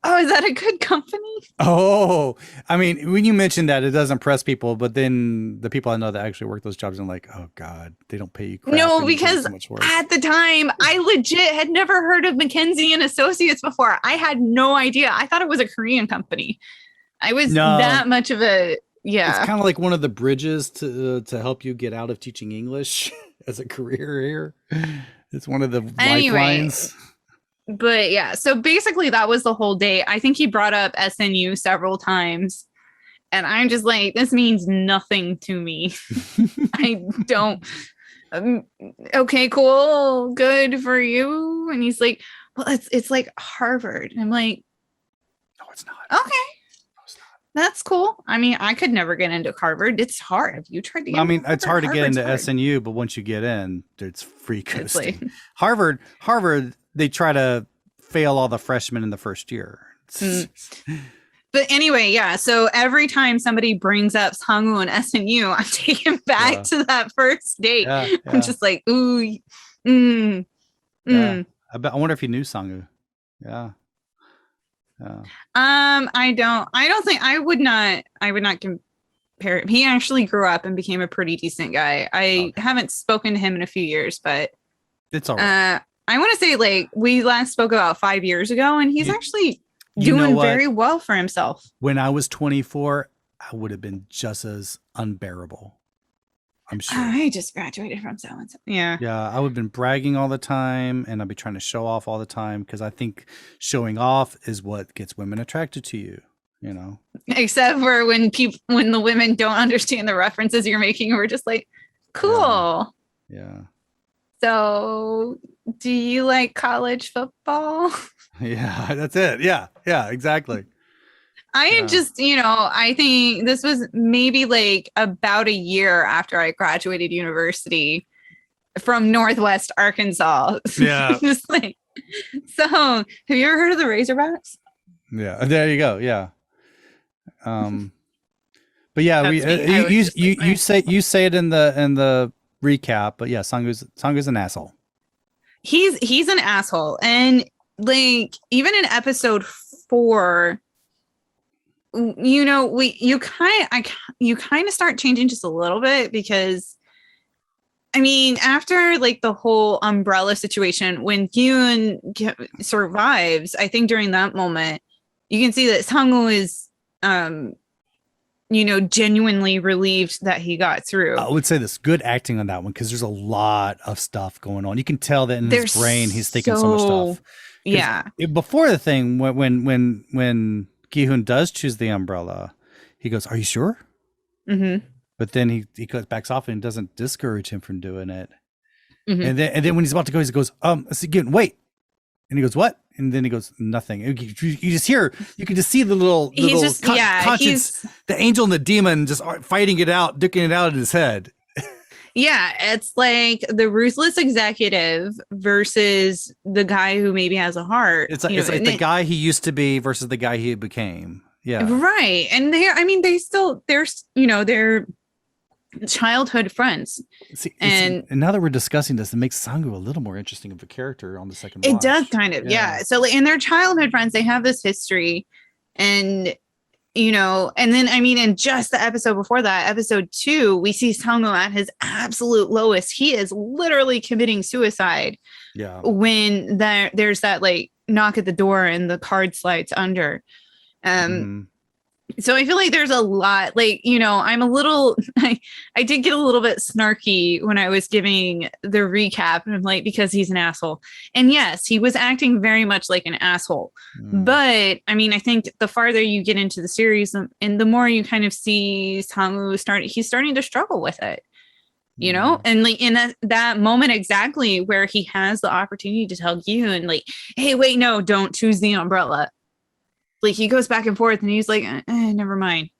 oh, is that a good company? Oh, I mean, when you mentioned that, it does impress people, but then the people I know that actually work those jobs, I'm like, oh God, they don't pay you crap. No, because at the time, I legit had never heard of McKinsey and Associates before. I had no idea. I thought it was a Korean company. I was that much of a, It's kind of like one of the bridges to help you get out of teaching English as a career here. It's one of the lifelines. But yeah, so basically that was the whole day. I think he brought up SNU several times. And I'm just like, this means nothing to me. I don't. Okay, cool. Good for you. And he's like, well, it's like Harvard. And I'm like, no, it's not. Okay. No, it's not. That's cool. I mean, I could never get into Harvard. It's hard. Have you tried to get into Harvard? It's hard to get into SNU, but once you get in, it's free coasting. Harvard, they try to fail all the freshmen in the first year. But anyway, yeah. So every time somebody brings up Sangwoo and SNU, I'm taken back to that first date. I'm just like, ooh, Yeah. I wonder if he knew Sangu. Yeah. I don't think I would not compare him. He actually grew up and became a pretty decent guy. I haven't spoken to him in a few years, but it's all right. I want to say like we last spoke about 5 years ago, and he's actually doing very well for himself. When I was 24, I would have been just as unbearable. I'm sure. I just graduated from so and so. Yeah. Yeah, I would have been bragging all the time, and I'd be trying to show off all the time because I think showing off is what gets women attracted to you. You know. Except for when the women don't understand the references you're making, we're just like, cool. Yeah. So, do you like college football? Yeah, that's it. Yeah, exactly. I just, I think this was maybe like about a year after I graduated university from Northwest Arkansas. Yeah. Just like, so have you ever heard of the Razorbacks? Yeah, there you go. Yeah. But yeah, you say it in the recap, but yeah, Sangu's an asshole. He's an asshole, and like even in episode 4, you kind of start changing just a little bit because I mean, after like the whole umbrella situation, when Gyun survives, I think during that moment you can see that Sangwoo is genuinely relieved that he got through. I would say this good acting on that one because there's a lot of stuff going on. You can tell that in his brain he's thinking so much stuff. Yeah. Before the thing, when Gi-hoon does choose the umbrella, he goes, "Are you sure?" Mm-hmm. But then he backs off and doesn't discourage him from doing it. Mm-hmm. And then when he's about to go, he goes, "Again, wait." And he goes, "What?" And then he goes, "Nothing." You can just see the little conscience, the angel and the demon just fighting it out, duking it out in his head. Yeah, it's like the ruthless executive versus the guy who maybe has a heart. It's like the guy he used to be versus the guy he became. Yeah. Right. And they're childhood friends. See, and now that we're discussing this, it makes Sangwoo a little more interesting of a character on the second watch. It does kind of, yeah. So in their childhood friends, they have this history, and and then in just the episode before that, episode 2, we see Sangwoo at his absolute lowest. He is literally committing suicide. Yeah. When there's that like knock at the door and the card slides under. So I feel like there's a lot, like, I'm a little, I did get a little bit snarky when I was giving the recap, and I'm like, because he's an asshole. And yes, he was acting very much like an asshole. But I think the farther you get into the series and the more you kind of see Sangwoo he's starting to struggle with it, and like in that moment exactly where he has the opportunity to tell Gi-hoon, like, hey, wait, no, don't choose the umbrella. Like he goes back and forth and he's like, never mind.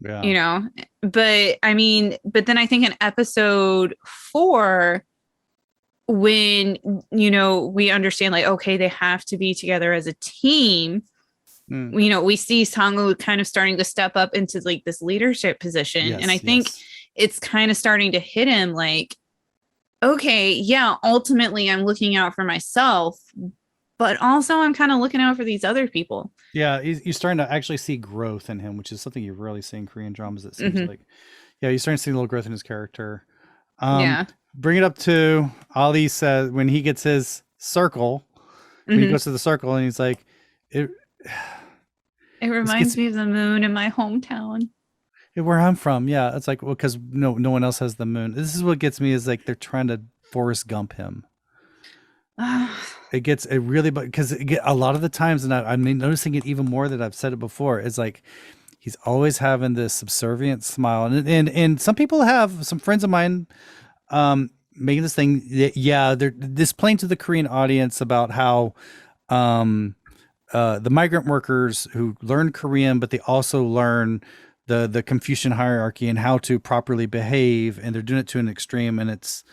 Yeah. But then I think in episode 4, when, we understand like, okay, they have to be together as a team. We see Sangwoo kind of starting to step up into like this leadership position. Yes, and I think it's kind of starting to hit him like, okay, yeah, ultimately I'm looking out for myself, but also I'm kind of looking out for these other people. Yeah, you're starting to actually see growth in him, which is something you rarely see in Korean dramas, it seems like. Yeah, you're starting to see a little growth in his character. Bring it up to Ali says when he gets his circle, when he goes to the circle and he's like, it reminds me of the moon in my hometown. Where I'm from, yeah. It's like, well, because no one else has the moon. This is what gets me is like they're trying to Forrest Gump him. Because a lot of the times, and I'm noticing it even more that I've said it before, is like he's always having this subservient smile, and some people have, some friends of mine making this thing, they're displaying to the Korean audience about how the migrant workers who learn Korean, but they also learn the Confucian hierarchy and how to properly behave, and they're doing it to an extreme, and it's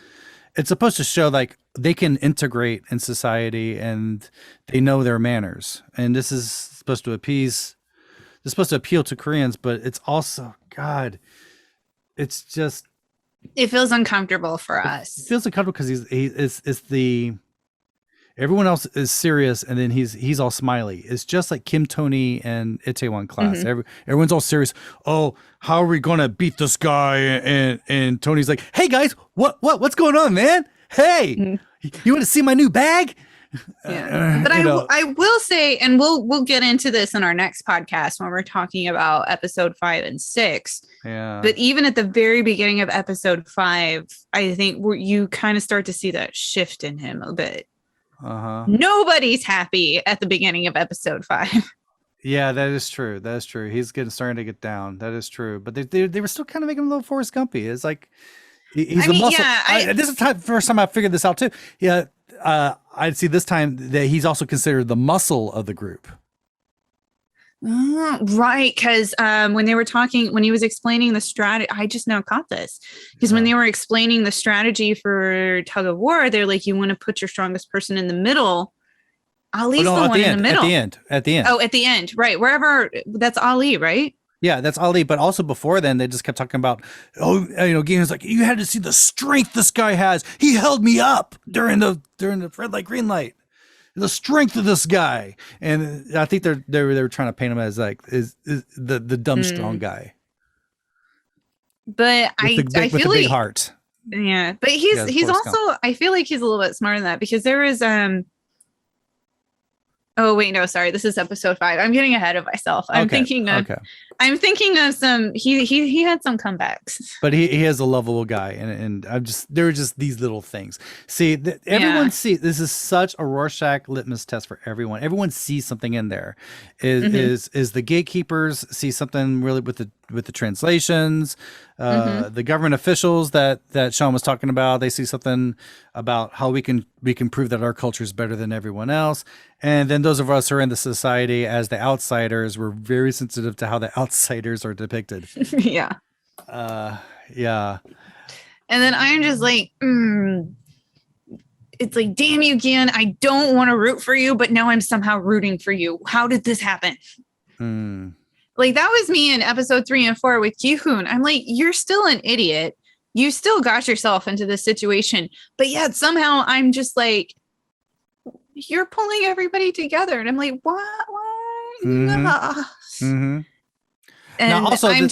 supposed to show like they can integrate in society and they know their manners. And this is supposed to appeal to Koreans, but it's also, God, it's just, it feels uncomfortable for us. It feels uncomfortable because Everyone else is serious, and then he's all smiley. It's just like Kim, Tony, and Itaewon class. Everyone's all serious. Oh, how are we gonna beat this guy? And Tony's like, hey guys, what's going on, man? Hey, you want to see my new bag? Yeah, but I will say, and we'll get into this in our next podcast when we're talking about episode 5 and 6. Yeah. But even at the very beginning of episode 5, I think you kind of start to see that shift in him a bit. Nobody's happy at the beginning of episode 5. Yeah, that is true. That is true. He's starting to get down. That is true. But they were still kind of making him a little Forrest Gumpy. It's like he's a muscle. Yeah, this is the first time I figured this out too. Yeah, I'd see this time that he's also considered the muscle of the group. Right, because when he was explaining the strategy, I just now caught this. Because when they were explaining the strategy for tug of war, they're like, you want to put your strongest person in the middle. Ali's the one in the middle. At the end. Oh, at the end, right? Wherever, that's Ali, right? Yeah, that's Ali. But also before then, they just kept talking about, Gideon's like, you had to see the strength this guy has. He held me up during the red light, green light. The strength of this guy, and I think they were trying to paint him as like is the dumb strong guy. But I feel like the big heart. Yeah, but he's also I feel like he's a little bit smarter than that, because there is oh wait, no, sorry, this is episode 5. I'm getting ahead of myself. I'm thinking of some he had some comebacks. But he is a lovable guy, and there are just these little things. See, everyone sees this is such a Rorschach litmus test for everyone. Everyone sees something in there. Is the gatekeepers see something really with the translations? The government officials that Sean was talking about, they see something about how we can prove that our culture is better than everyone else. And then those of us who are in the society as the outsiders, we're very sensitive to how the outsiders are depicted. Yeah. Yeah. And then I'm just like, it's like, damn you, Gian, I don't want to root for you, but now I'm somehow rooting for you. How did this happen? Like, that was me in episode 3 and 4 with Gi-hoon. I'm like, you're still an idiot. You still got yourself into this situation. But yet somehow I'm just like, you're pulling everybody together. And I'm like, what? And now also I'm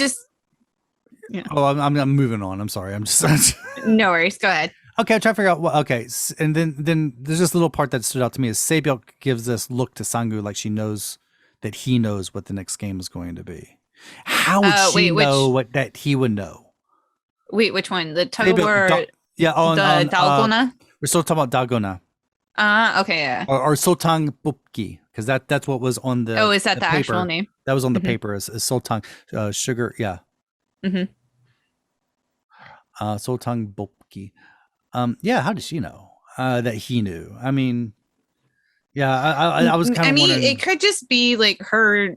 I'm moving on. I'm sorry. I'm just no worries. Go ahead. Okay, I'm trying to figure out and then there's this little part that stood out to me is Saebyuk gives this look to Sangu like she knows that he knows what the next game is going to be. How would she know what that he would know? Wait, which one? The tug of war? The Dalgona? We're still talking about Dalgona. Okay, yeah. Or Sultan Bupki, because that's what was on the. Oh, is that the paper. actual name? That was on the paper. Is Sultan sugar? Yeah. Sultan Bupki. Yeah. How did she know that he knew? I mean, yeah. I was kind of. wondering, it could just be like her.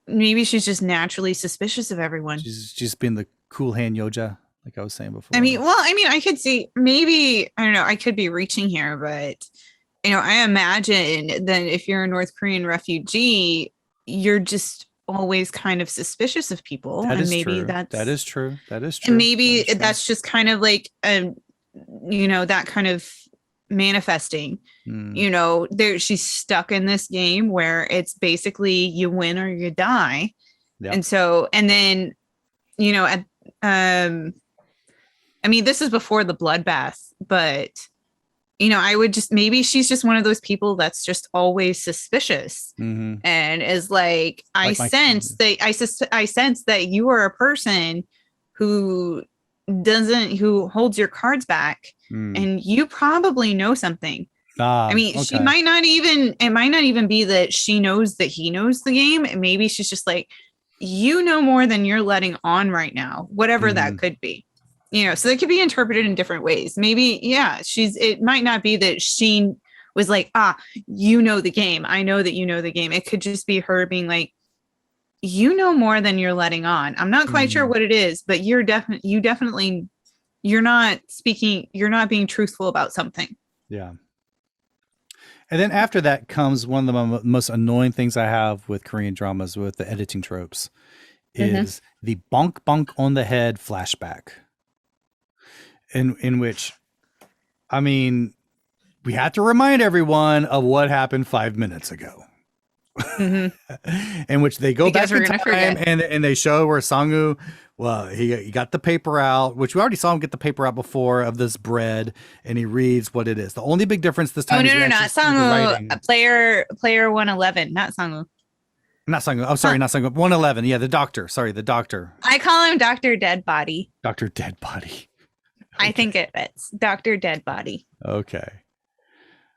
Maybe she's just naturally suspicious of everyone. She's just being the cool hand Yoja, like I was saying before. I could see, maybe, I don't know, I could be reaching here, but I imagine that if you're a North Korean refugee, you're just always kind of suspicious of people. That is true. And maybe that's just kind of like, that kind of manifesting. She's stuck in this game where it's basically you win or you die. Yep. And then this is before the bloodbath, but I would just, maybe she's just one of those people that's just always suspicious and is like, I sense that you are a person who holds your cards back and you probably know something. She might not even, it might not even be that she knows that he knows the game. And maybe she's just like, you know more than you're letting on right now, whatever that could be. So it could be interpreted in different ways. Maybe, it might not be that she was like, you know the game. I know that you know the game. It could just be her being like, you know more than you're letting on. I'm not quite sure what it is, but you're not being truthful about something. Yeah. And then after that comes one of the most annoying things I have with Korean dramas with the editing tropes is the bonk bonk on the head flashback. In which, we have to remind everyone of what happened 5 minutes ago. In which they go back in time and they show where Sangu, well, he got the paper out, which we already saw him get the paper out before, of this bread, and he reads what it is. The only big difference this time is not Sangu, player 111, not Sangu. Not Sangu. Oh, sorry, not Sangu. 111. Yeah, the doctor. Sorry, the doctor. I call him Dr. Dead Body. Dr. Dead Body. Okay. I think it fits. Dr. Dead Body. Okay.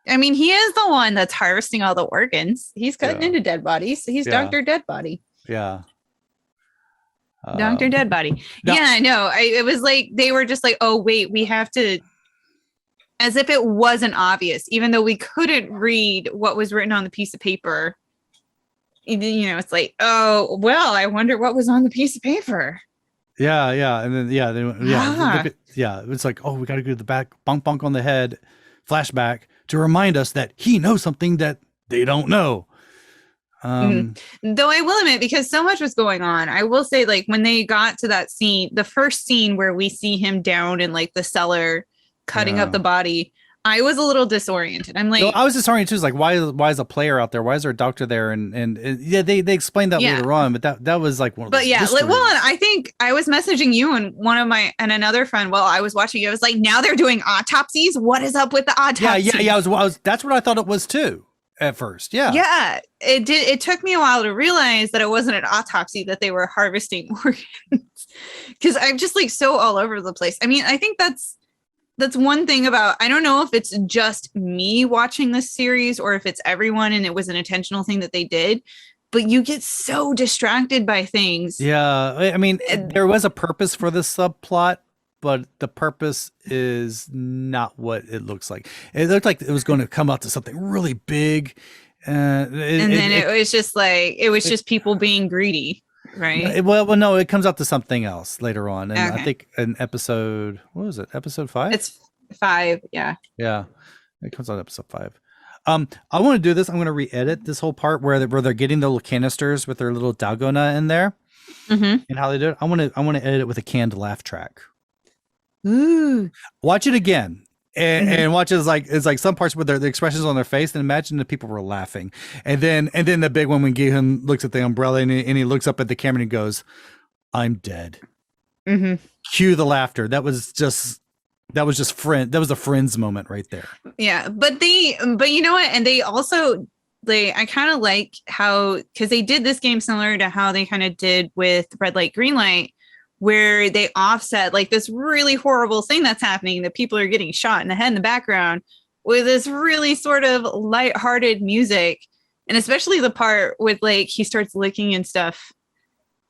I mean, he is the one that's harvesting all the organs. He's cutting into dead bodies. So he's Dr. Dead Body. Yeah. Dr. Dead Body. No. Yeah, no. It was like, they were just like, oh, wait, we have to, as if it wasn't obvious, even though we couldn't read what was written on the piece of paper. You know, it's like, oh, well, I wonder what was on the piece of paper. Yeah. And then, it's like, oh, we got to go to the back, bonk, bonk on the head, flashback to remind us that he knows something that they don't know. Though I will admit, because so much was going on, I will say, like, when they got to that scene, the first scene where we see him down in like the cellar, cutting up the body, I was a little disoriented. I'm like, I was disoriented too. It's like, why is a player out there? Why is there a doctor there? And yeah, they explained that later on, but that was like one of those. But yeah, and I think I was messaging you and another friend while I was watching. I was like, now they're doing autopsies. What is up with the autopsies? Yeah. I was. That's what I thought it was too at first. Yeah. Yeah. It did. It took me a while to realize that it wasn't an autopsy, that they were harvesting organs, because I'm just like so all over the place. I mean, I think that's one thing about, I don't know if it's just me watching this series or if it's everyone and it was an intentional thing that they did, but you get so distracted by things. Yeah. I mean, there was a purpose for this subplot, but the purpose is not what it looks like. It looked like it was going to come out to something really big. It was just like, it was just people being greedy. Right. Well, no, it comes out to something else later on. And I think in episode, what was it? Episode 5? It's 5. Yeah. Yeah. It comes out episode 5. I want to do this. I'm going to re-edit this whole part where they're getting the little canisters with their little dalgona in there, and how they do it. I want to edit it with a canned laugh track. Ooh. Watch it again. And watch it's like some parts with the expressions on their face, and imagine the people were laughing, and then the big one when Gi-hun looks at the umbrella and he looks up at the camera and he goes, "I'm dead." Cue the laughter. That was just friend. That was a Friends moment right there. Yeah, but you know what? And they also I kind of like how, because they did this game similar to how they kind of did with Red Light, Green Light, where they offset like this really horrible thing that's happening, that people are getting shot in the head in the background, with this really sort of lighthearted music. And especially the part with like, he starts licking and stuff.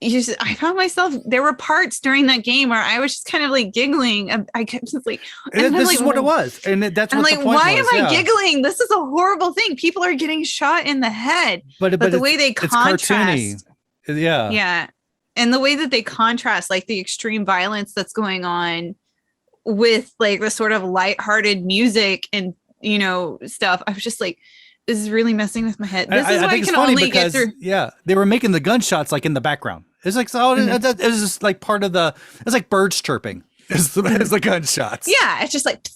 I found myself, there were parts during that game where I was just kind of like giggling. I kept just like, this is what it was. And that's what the point was. Why am I giggling? This is a horrible thing. People are getting shot in the head. But the way they contrast. It's cartoony. Yeah. Yeah. And the way that they contrast like the extreme violence that's going on with like the sort of lighthearted music and, you know, stuff. I was just like, this is really messing with my head. This is why I can only get through. Yeah, they were making the gunshots like in the background. It's like, so it was just like part of it's like birds chirping. It's the gunshots. Yeah, it's just like.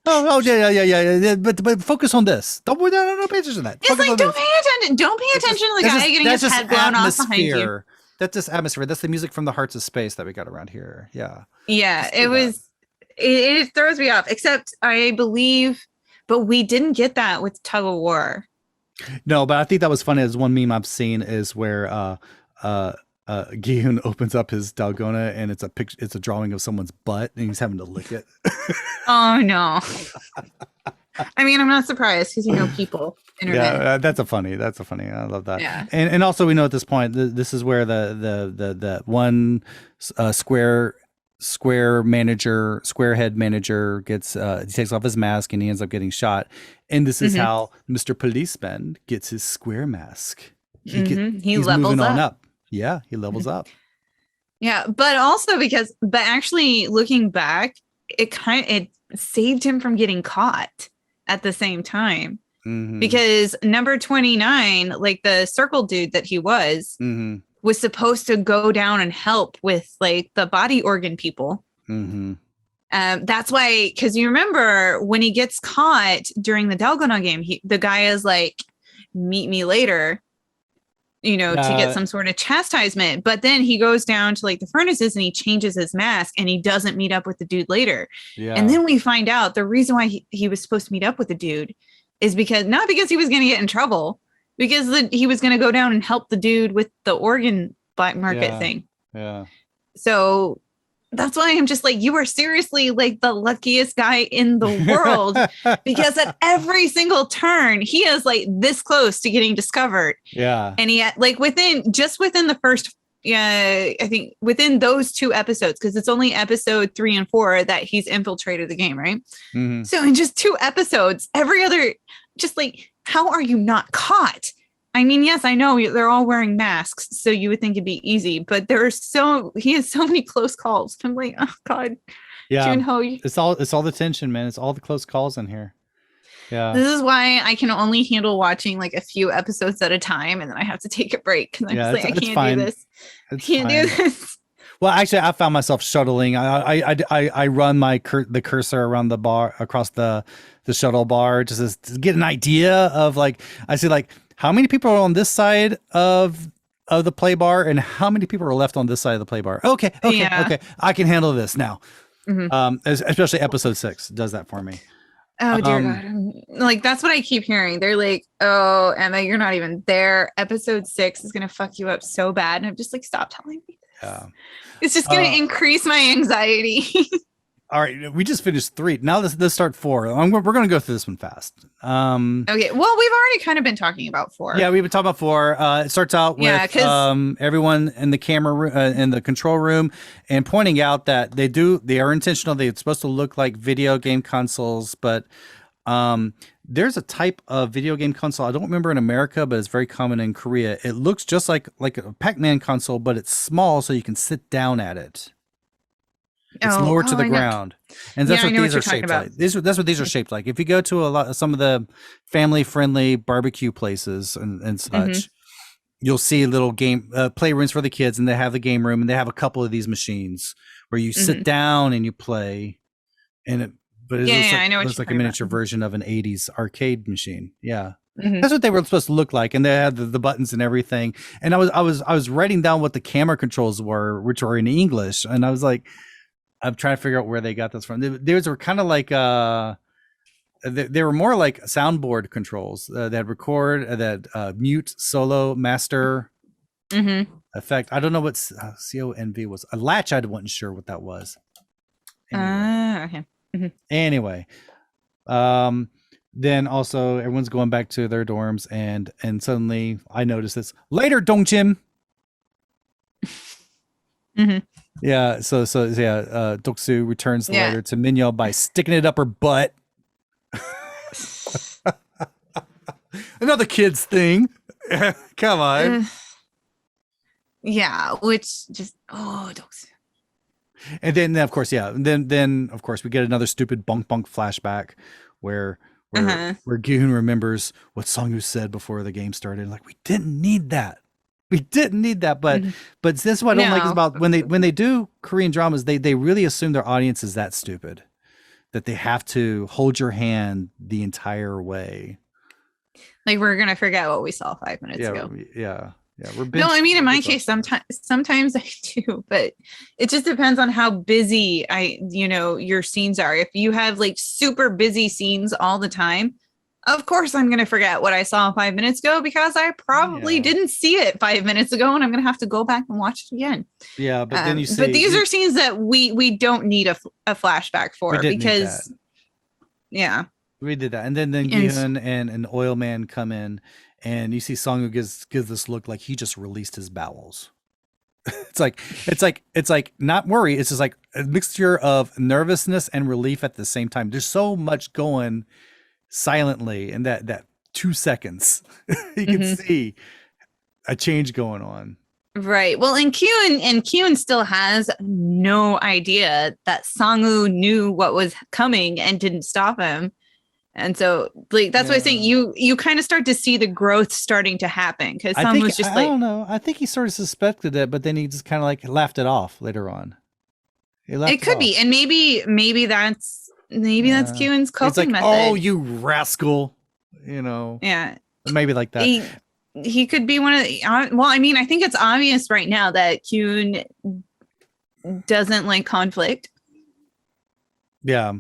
Yeah. But focus on this. Don't pay attention to that. It's focus like, don't pay attention. Don't pay attention to the guy getting his head blown off behind you. That's just atmosphere. That's the music from the Hearts of Space that we got around here. Yeah. Yeah, it throws me off, except I believe, but we didn't get that with Tug of War. No, but I think that was funny. As one meme I've seen is where Gi-hun opens up his dalgona and it's a drawing of someone's butt and he's having to lick it. Oh no. I mean, I'm not surprised because people. Internet. Yeah, that's a funny. I love that. Yeah. And also we know at this point this is where the one square head manager gets he takes off his mask and he ends up getting shot. And this is how Mr. Policeman gets his square mask. He's levels moving on up. Yeah, he levels up. Yeah, but also but actually looking back, it saved him from getting caught at the same time. Because number 29, like the circle dude that he was supposed to go down and help with like the body organ people. That's why, because you remember when he gets caught during the Dalgona game, the guy is like, meet me later, to get some sort of chastisement. But then he goes down to like the furnaces and he changes his mask and he doesn't meet up with the dude later. Yeah. And then we find out the reason why he was supposed to meet up with the dude is not because he was going to get in trouble, because he was going to go down and help the dude with the organ black market thing. Yeah. So that's why I'm just like, you are seriously like the luckiest guy in the world, because at every single turn, he is like this close to getting discovered. Yeah. And he had like within the first, I think within those 2 episodes, because it's only episode 3 and 4 that he's infiltrated the game, right? Mm-hmm. So in just 2 episodes, every other, just like, how are you not caught? I mean, yes, I know they're all wearing masks, so you would think it'd be easy, but he has so many close calls. I'm like, oh God. Yeah. Junho, it's all the tension, man. It's all the close calls in here. Yeah. This is why I can only handle watching like a few episodes at a time, and then I have to take a break because I'm just like, I can't do this. I can't do this. Well, actually, I found myself shuttling. I run the cursor around the bar, across the shuttle bar, just to get an idea of like, I see like how many people are on this side of the play bar and how many people are left on this side of the play bar. Okay. I can handle this now. Mm-hmm. Especially episode 6 does that for me. Oh dear God. Like, that's what I keep hearing. They're like, oh, Emma, you're not even there. Episode 6 is going to fuck you up so bad. And I'm just like, stop telling me this. Yeah. It's just going to increase my anxiety. All right. We just finished 3. Now let's start 4. We're going to go through this one fast. Okay. Well, we've already kind of been talking about 4. Yeah, we've been talking about 4. It starts out with everyone in the camera in the control room and pointing out that they are intentional. They're supposed to look like video game consoles, but there's a type of video game console I don't remember in America, but it's very common in Korea. It looks just like a Pac-Man console, but it's small, so you can sit down at it. It's lower to the ground, and that's what these are shaped like. That's what these are shaped like. If you go to some of the family-friendly barbecue places and such, you'll see little game playrooms for the kids, and they have the game room, and they have a couple of these machines where you sit down and you play, it looks like a miniature version of an 80s arcade machine. Yeah. Mm-hmm. That's what they were supposed to look like, and they had the buttons and everything. And I was writing down what the camera controls were, which were in English, and I was like, I'm trying to figure out where they got this from. These were kind of like they were more like soundboard controls that record, that mute, solo, master effect. I don't know what CONV was. A latch, I wasn't sure what that was. Okay. Mm-hmm. Anyway, then also everyone's going back to their dorms, and suddenly I noticed this. Later, Dongjim. Mm-hmm. Yeah, so Doksu returns the letter to Minyo by sticking it up her butt. Another kid's thing. Come on. Yeah, which just Doksu. And then of course, then of course we get another stupid bunk flashback where Gi-hun remembers what Song-woo said before the game started. Like, we didn't need that. But this is what I don't like is about when they do Korean dramas, they really assume their audience is that stupid that they have to hold your hand the entire way. Like, we're gonna forget what we saw 5 minutes ago. Yeah. No, I mean, in my case, sometimes I do, but it just depends on how busy your scenes are. If you have like super busy scenes all the time, of course, I'm going to forget what I saw 5 minutes ago because I probably didn't see it 5 minutes ago, and I'm going to have to go back and watch it again. Yeah, but then you see. But these are scenes that we don't need a flashback for because, we did that, and then Gi-hun and an oil man come in, and you see Song-woo gives this look like he just released his bowels. It's like not worry. It's just like a mixture of nervousness and relief at the same time. There's so much going silently in that 2 seconds. You can see a change going on, right? Well, and Kyun still has no idea that Song-woo knew what was coming and didn't stop him, and so like that's why I think you kind of start to see the growth starting to happen because Song-woo's just like, I don't know, I think he sort of suspected it, but then he just kind of like laughed it off later on. It could be, and maybe that's Kyun's coping it's like, method. Oh, you rascal! You know. Yeah. Maybe like that. He could be one of the. Well, I mean, I think it's obvious right now that Kyun doesn't like conflict. Yeah.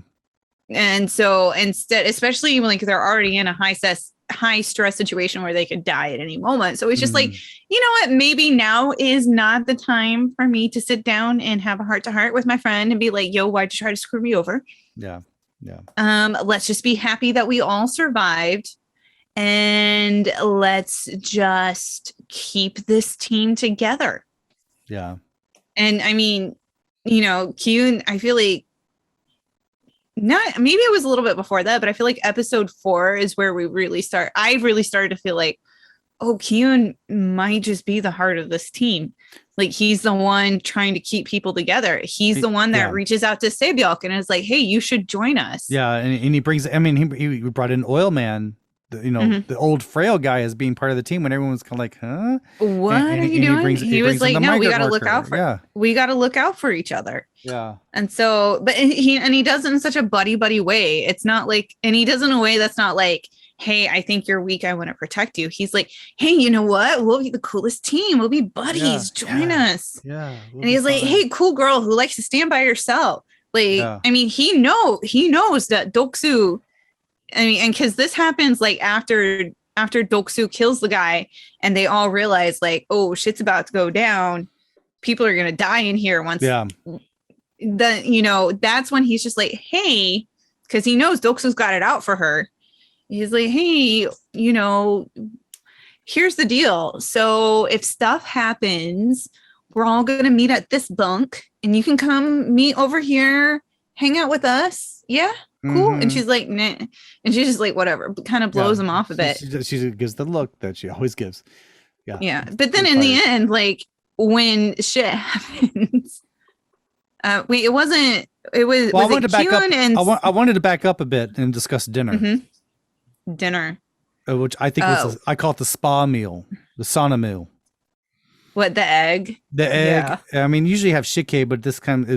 And so instead, especially when like they're already in a high stress situation where they could die at any moment. So it's just like, you know what, maybe now is not the time for me to sit down and have a heart to heart with my friend and be like, yo, why'd you try to screw me over? Yeah. Yeah. Let's just be happy that we all survived. And let's just keep this team together. Yeah. And I mean, you know, Kyun, I feel like maybe it was a little bit before that, but I feel like episode 4 is where I really started to feel like, oh, Kyun might just be the heart of this team. Like he's the one trying to keep people together. He's the one that reaches out to Sebyok and is like, hey, you should join us. Yeah. And he brings, I mean, he brought in Oil Man. The old frail guy as being part of the team when everyone's kind of like, huh? What are you doing? He was like, no, we got to look out for each other. Yeah. And so, but he does it in such a buddy way. It's not like, and he does it in a way that's not like, hey, I think you're weak, I want to protect you. He's like, hey, you know what? We'll be the coolest team. We'll be buddies. Join us. Yeah. And he's like, hey, cool girl who likes to stand by herself. Like, I mean, he knows that Doksu. I mean, and because this happens like after Doksu kills the guy and they all realize like, oh, shit's about to go down. People are going to die in here once. Yeah. That's when he's just like, hey, because he knows Doksu's got it out for her. He's like, hey, here's the deal. So if stuff happens, we're all going to meet at this bunk and you can come meet over here, hang out with us. Yeah. Cool. And she's like, nah. And she's just like, whatever, kind of blows him off a bit. She gives the look that she always gives. Yeah. Yeah. But then in the end, like when shit happens, it was I wanted to back up. I wanted to back up a bit and discuss dinner. Mm-hmm. Dinner. Which I think I call it the spa meal, the sauna meal. What, the egg? The egg. Yeah. I mean, usually you have shike, but this kind of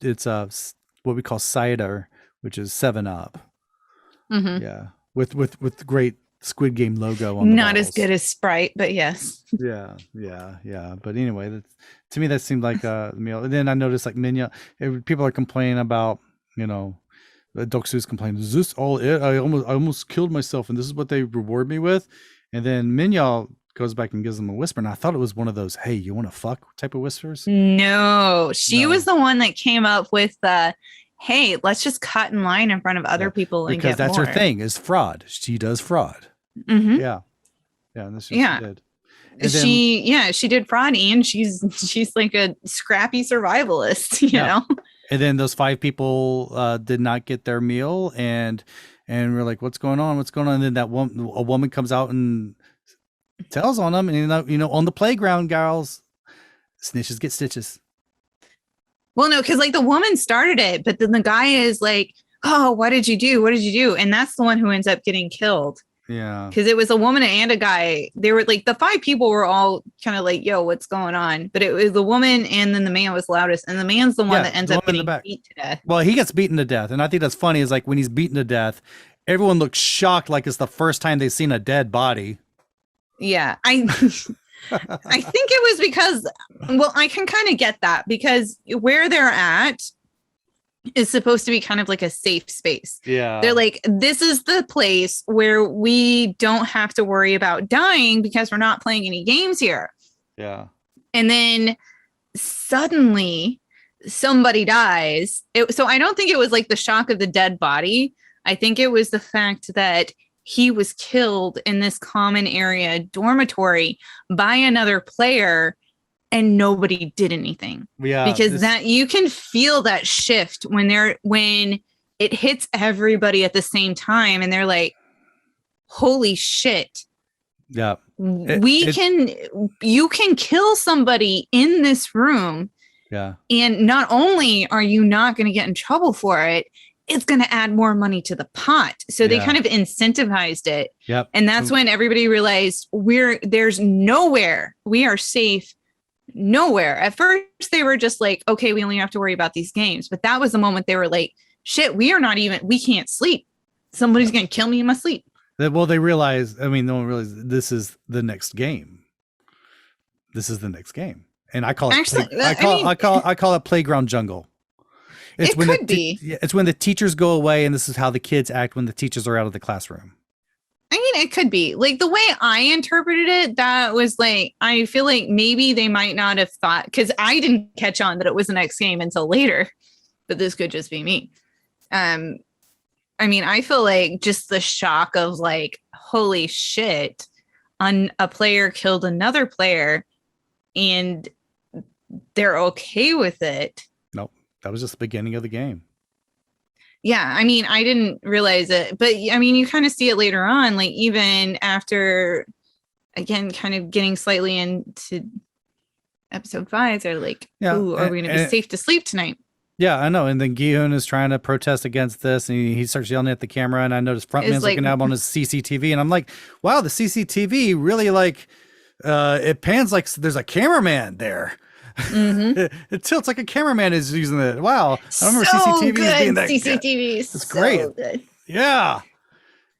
it's what we call cider, which is 7-Up. Mm-hmm. Yeah, with great Squid Game logo on. Not as good as Sprite, but yes. Yeah. But anyway, to me that seemed like a meal. And then I noticed like Minya, people are complaining about, Doksu's complaining, is this all it? I almost killed myself, and this is what they reward me with. And then Minya goes back and gives them a whisper, and I thought it was one of those, hey, you want to fuck type of whispers. No, she was the one that came up with the, hey, let's just cut in line in front of other people and because get that's more. Her thing is fraud. She does fraud. Mm-hmm. Yeah, and this she did. And she did fraud, and she's like a scrappy survivalist, you know. And then those 5 people did not get their meal, and we're like, what's going on? And then a woman comes out and tells on them, and on the playground, girls, snitches get stitches. Well, no, because like the woman started it, but then the guy is like, oh, what did you do? And that's the one who ends up getting killed. Yeah. Because it was a woman and a guy. They were like, the 5 people were all kind of like, yo, what's going on? But it was the woman and then the man was loudest. And the man's the one that ends up getting beat to death. Well, he gets beaten to death. And I think that's funny is like when he's beaten to death, everyone looks shocked like it's the first time they've seen a dead body. Yeah. I think it was because, well, I can kind of get that because where they're at is supposed to be kind of like a safe space. Yeah. They're like, this is the place where we don't have to worry about dying because we're not playing any games here. Yeah. And then suddenly somebody dies. So I don't think it was like the shock of the dead body. I think it was the fact that he was killed in this common area dormitory by another player and nobody did anything. Yeah. Because that you can feel that shift when it hits everybody at the same time and they're like, holy shit. Yeah. You can kill somebody in this room. Yeah. And not only are you not going to get in trouble for it, it's going to add more money to the pot. So they kind of incentivized it. Yep. And that's when everybody realized there's nowhere we are safe nowhere. At first, they were just like, okay, we only have to worry about these games. But that was the moment they were like, shit, we can't sleep. Somebody's going to kill me in my sleep. Well, they realize, no one realizes this is the next game. This is the next game. And I call it, Actually, I call it playground jungle. It's it could be. It's when the teachers go away, and this is how the kids act when the teachers are out of the classroom. I mean, it could be. Like, the way I interpreted it, that was like, I feel like maybe they might not have thought, because I didn't catch on that it was the next game until later, but this could just be me. I feel like just the shock of like, holy shit, a player killed another player and they're okay with it. Nope. That was just the beginning of the game. Yeah, I didn't realize it, but you kind of see it later on, like even after, again, kind of getting slightly into episode 5, they're like, ooh, are we going to be safe to sleep tonight? Yeah, I know. And then Gi-hun is trying to protest against this, and he starts yelling at the camera, and I noticed Frontman's looking at him on his CCTV, and I'm like, wow, the CCTV really it pans like there's a cameraman there. Mm-hmm. It tilts like a cameraman is using it. Wow. I remember CCTV being that CCTV. It's great. Good. Yeah.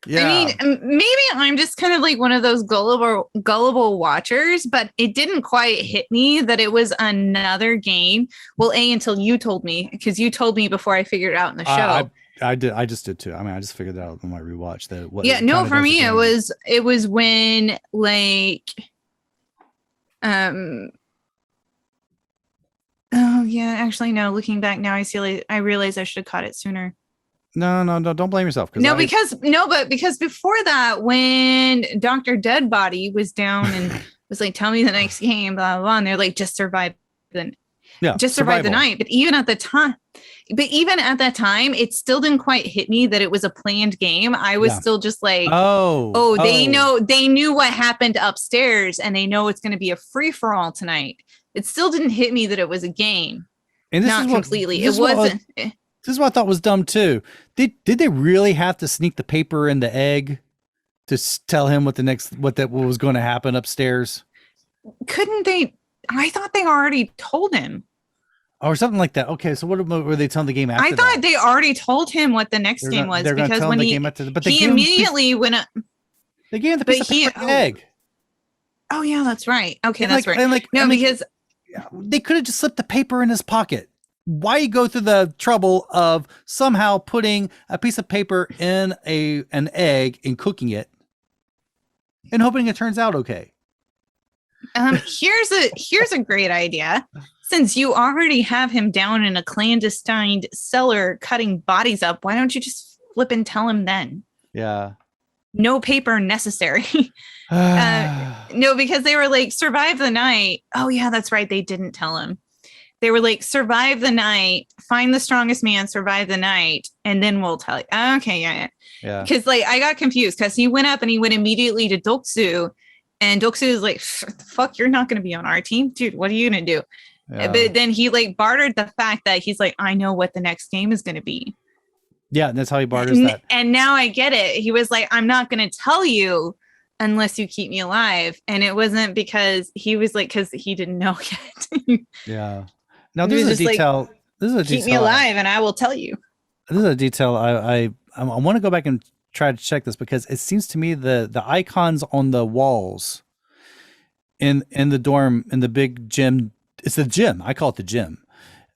Yeah. Maybe I'm just kind of like one of those gullible watchers, but it didn't quite hit me that it was another game. Well, until you told me, because you told me before I figured it out in the show. I did. I just did too. I just figured it out on my rewatch that. For me, it was when like, oh yeah, actually no. Looking back now, I realize I should have caught it sooner. No, don't blame yourself. Because before that, when Dr. Deadbody was down and was like, tell me the next game, blah, blah, blah, and they're like, just survive the night. But even at that time, it still didn't quite hit me that it was a planned game. I was still just like, they knew what happened upstairs and they know it's going to be a free for all tonight. It still didn't hit me that it was a game. And this not completely. It wasn't. This is what I thought was dumb too. Did they really have to sneak the paper in the egg to tell him what was going to happen upstairs? Couldn't they? I thought they already told him. Or something like that. Okay, so what were they telling the game after? I thought they already told him what the next game was, because when he immediately went up, they gave him the piece of paper and egg. Oh yeah, that's right. Okay, that's right. And because they could have just slipped the paper in his pocket. Why go through the trouble of somehow putting a piece of paper in an egg and cooking it and hoping it turns out okay? Here's a great idea. Since you already have him down in a clandestine cellar cutting bodies up, why don't you just flip and tell him then? Yeah. No paper necessary. No, because they were like, survive the night. Oh yeah, that's right. They didn't tell him. They were like, survive the night, find the strongest man, survive the night, and then we'll tell you. Okay, yeah. Because like I got confused because he went up and he went immediately to Doksu, and Doksu is like, fuck, you're not going to be on our team, dude. What are you going to do? Yeah. But then he like bartered the fact that he's like, I know what the next game is going to be. Yeah, that's how he barters that. And now I get it. He was like, I'm not going to tell you unless you keep me alive. And it wasn't because he was like, because he didn't know yet. Yeah. Now this is a detail. Like, this is a detail. Keep me alive, and I will tell you. This is a detail. I want to go back and try to check this because it seems to me the icons on the walls in the dorm in the big gym. It's the gym. I call it the gym.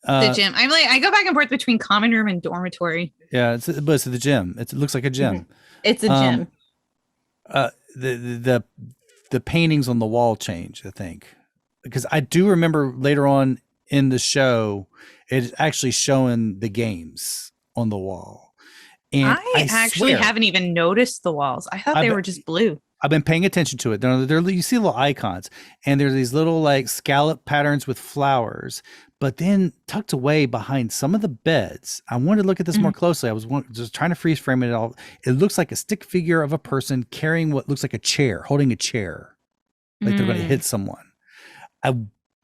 The gym. I go back and forth between common room and dormitory. Yeah, it's the gym. It looks like a gym. It's a gym. The paintings on the wall change, I think, because I do remember later on in the show, it's actually showing the games on the wall. And I actually haven't even noticed the walls. I thought they were just blue. I've been paying attention to it. You see little icons, and there's these little like scallop patterns with flowers. But then tucked away behind some of the beds, I wanted to look at this more closely. I was just trying to freeze frame it all. It looks like a stick figure of a person carrying what looks like a chair, holding a chair, like they're going to hit someone.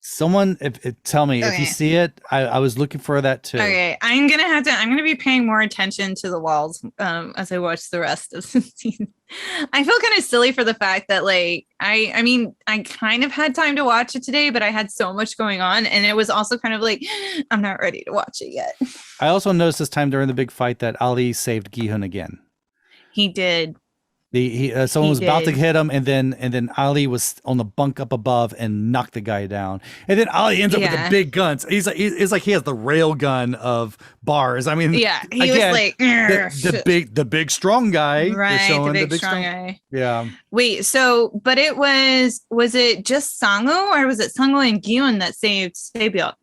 Someone, tell me if you see it. I was looking for that too. Okay, I'm gonna be paying more attention to the walls as I watch the rest of the season. I feel kind of silly for the fact that like I mean I kind of had time to watch it today, but I had so much going on, and it was also kind of like I'm not ready to watch it yet. I also noticed this time during the big fight that Ali saved Gi-hun again. He did. Someone was about to hit him, and then Ali was on the bunk up above and knocked the guy down. And then Ali ends up with the big guns. It's like he has the rail gun of bars. I mean, he was like the big strong guy. Right, the big strong guy. Yeah. Wait, but it was it just Sangwoo or was it Sangwoo and Gi-hun that saved Saebyuk?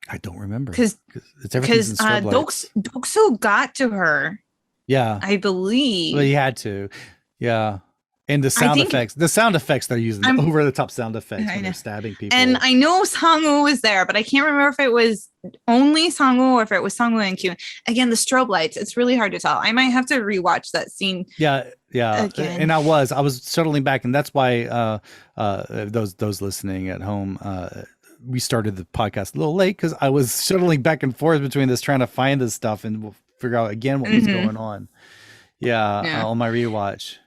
I don't remember because Doksu got to her. Yeah, I believe. Well, he had to. Yeah, and the sound effects they're using, over the top sound effects when they're stabbing people. And I know Sangwoo was there, but I can't remember if it was only Sangwoo or if it was Sangwoo and Kyun. Again, the strobe lights, it's really hard to tell. I might have to rewatch that scene. Yeah. Again. And I was shuttling back, and that's why those listening at home, we started the podcast a little late because I was shuttling back and forth between this, trying to find this stuff, and we'll figure out again what was going on. On my rewatch.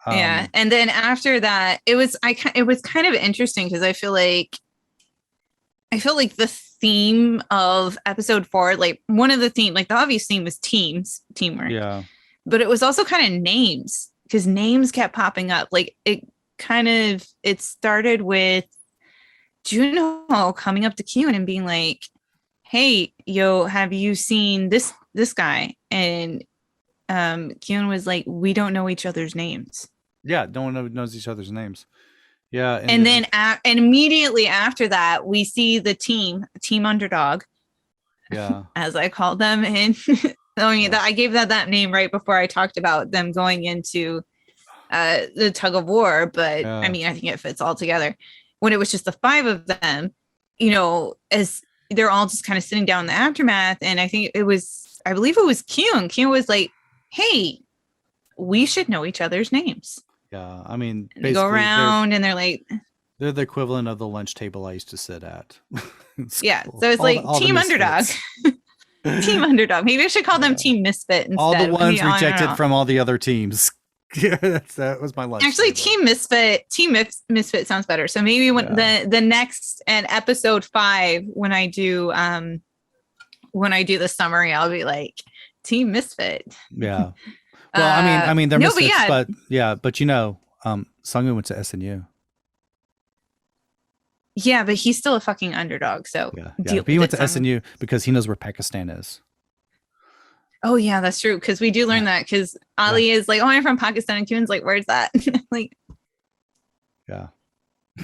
And then after that, it was kind of interesting because I feel like the theme of episode 4, like one of the the obvious theme was teamwork. Yeah, but it was also kind of names, because names kept popping up. Like it started with Junho coming up to Kyun and being like, "Hey, yo, have you seen this guy?" And Kyun was like, "We don't know each other's names." Yeah, no one knows each other's names. Yeah, and then immediately after that, we see the team underdog. Yeah, as I called them, and I gave that name right before I talked about them going into the tug of war. But I mean, I think it fits all together. When it was just the 5 of them, as they're all just kind of sitting down in the aftermath, and I believe it was Kyun. Kyun was like, "Hey, we should know each other's names." Yeah, I mean, they go around and they're like, they're the equivalent of the lunch table I used to sit at. Yeah, so it's all team underdog. Team underdog. Maybe I should call them team misfit instead. All the ones rejected from all the other teams. Yeah, that was my lunch. Actually, table. Team misfit sounds better. So maybe when the next and episode 5, when I do the summary, I'll be like team misfit. Yeah. Well, I mean, they're misfits, but Sangwoo went to SNU. Yeah, but he's still a fucking underdog. So but he went to SNU because he knows where Pakistan is. Oh yeah, that's true. Because we do learn that. Because Ali is like, "Oh, I'm from Pakistan," and Kyun's like, "Where's that?" Like, yeah.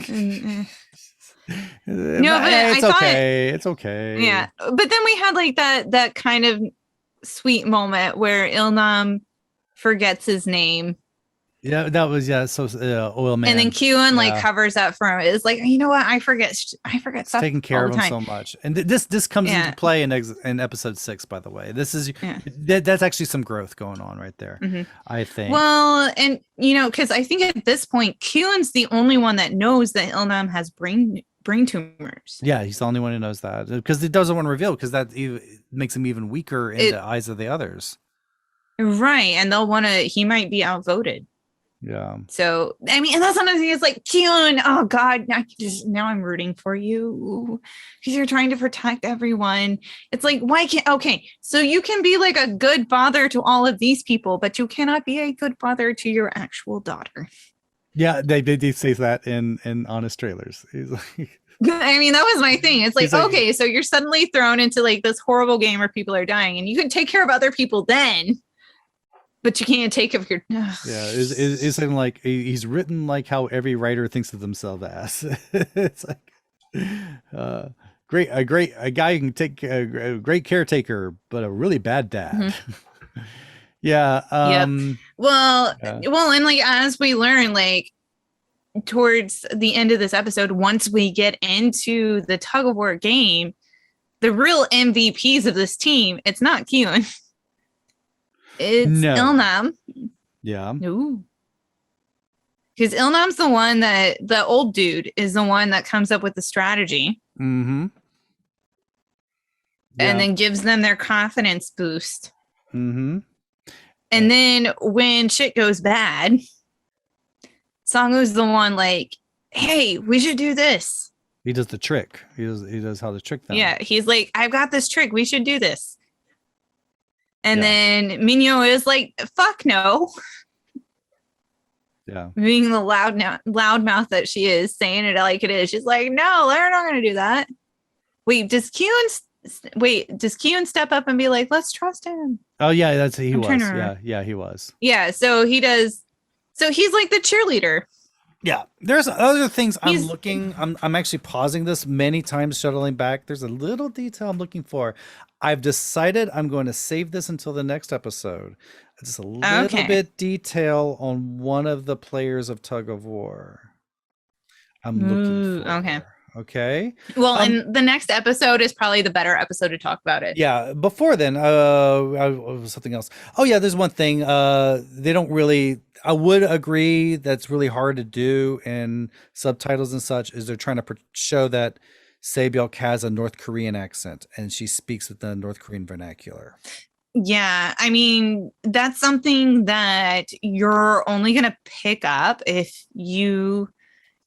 No, but it's okay. It's okay. Yeah, but then we had like that kind of sweet moment where Ilnam forgets his name. Yeah, that was so oil man. And then Kyun covers up for him. It's like, you know what? I forget stuff. Taking care of him so much. And this comes into play in episode 6, by the way. This is that's actually some growth going on right there. Mm-hmm. I think. Well, and because I think at this point, Kyun's the only one that knows that Ilnam has brain tumors. Yeah, he's the only one who knows that, because he doesn't want to reveal, because that makes him even weaker in the eyes of the others. Right, and he might be outvoted. Yeah. So I mean, and that's another thing. Is like, Kyun, oh God, now I'm rooting for you because you're trying to protect everyone. It's like, why can't? Okay, so you can be like a good father to all of these people, but you cannot be a good father to your actual daughter. Yeah, they did say that in Honest Trailers. He's like, I mean, that was my thing. It's like, okay, so you're suddenly thrown into like this horrible game where people are dying, and you can take care of other people then. But you can't take of your. Is something like he's written like how every writer thinks of themselves as. It's like a guy who can take a great caretaker, but a really bad dad. Mm-hmm. Yeah. Well, and like as we learn, like towards the end of this episode, once we get into the tug of war game, the real MVPs of this team, it's not Kyun. It's Ilnam. Yeah. No. Because Ilnam's the one that the old dude is the one that comes up with the strategy. Mm-hmm. And then gives them their confidence boost. Mm-hmm. And then when shit goes bad, Songu's the one like, hey, we should do this. He does the trick. He does how to trick them. Yeah, he's like, I've got this trick. We should do this. And then Minyo is like, fuck no. Yeah. Being the loud mouth that she is, saying it like it is. She's like, no, they're not going to do that. Wait, does Kyun step up and be like, let's trust him? Oh yeah, he was. Yeah, he was. Yeah, so he does. So he's like the cheerleader. Yeah, there's other things I'm actually pausing this many times, shuttling back. There's a little detail I'm looking for. I've decided I'm going to save this until the next episode. Just a little bit detail on one of the players of Tug of War. I'm looking for. Okay. Well, and the next episode is probably the better episode to talk about it. Yeah. Before then, something else. Oh yeah, there's one thing. They don't really. I would agree that's really hard to do in subtitles and such. Is they're trying to show that Se-byuk has a North Korean accent and she speaks with the North Korean vernacular. Yeah, I mean, that's something that you're only going to pick up if you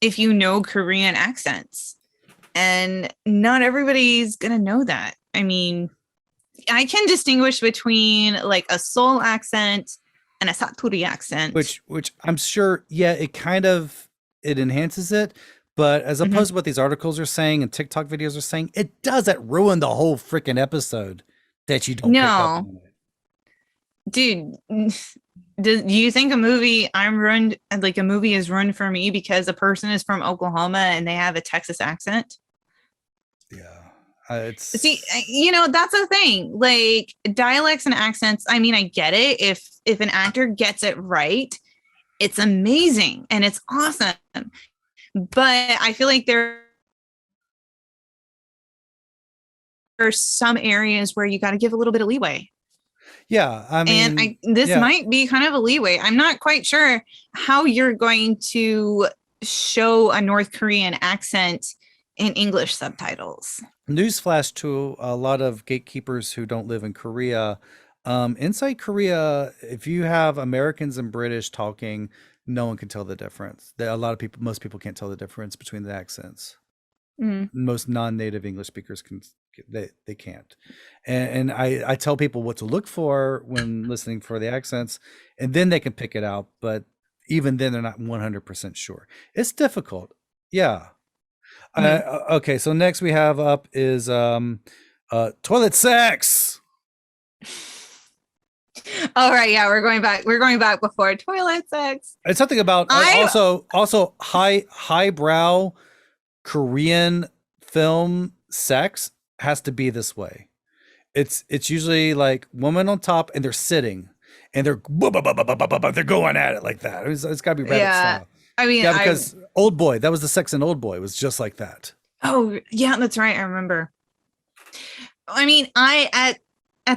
know Korean accents. And not everybody's going to know that. I mean, I can distinguish between like a Seoul accent and a Satori accent. Which I'm sure, it enhances it. But as opposed to what these articles are saying and TikTok videos are saying, it doesn't ruin the whole freaking episode that you don't pick up on it. Dude, do you think a movie is ruined for me because a person is from Oklahoma and they have a Texas accent? Yeah. See, that's the thing. Like dialects and accents, I mean, I get it. If an actor gets it right, it's amazing and it's awesome. But I feel like there are some areas where you got to give a little bit of leeway. Yeah, I mean, this might be kind of a leeway. I'm not quite sure how you're going to show a North Korean accent in English subtitles. Newsflash to a lot of gatekeepers who don't live in Korea. Inside Korea, if you have Americans and British talking, no one can tell the difference. Most people can't tell the difference between the accents. Most non-native English speakers they can't. And I tell people what to look for when listening for the accents, and then they can pick it out. But even then, they're not 100% sure. It's difficult. Yeah. Okay. So next we have up is toilet sex. All right, yeah, we're going back before toilet sex. It's something about also highbrow Korean film sex has to be this way. It's usually like woman on top and they're sitting and they're going at it like that. It's got to be Reddit style. I mean, because Old Boy, that was the sex in Old Boy. It was just like that. Oh yeah, that's right. I remember. I mean, at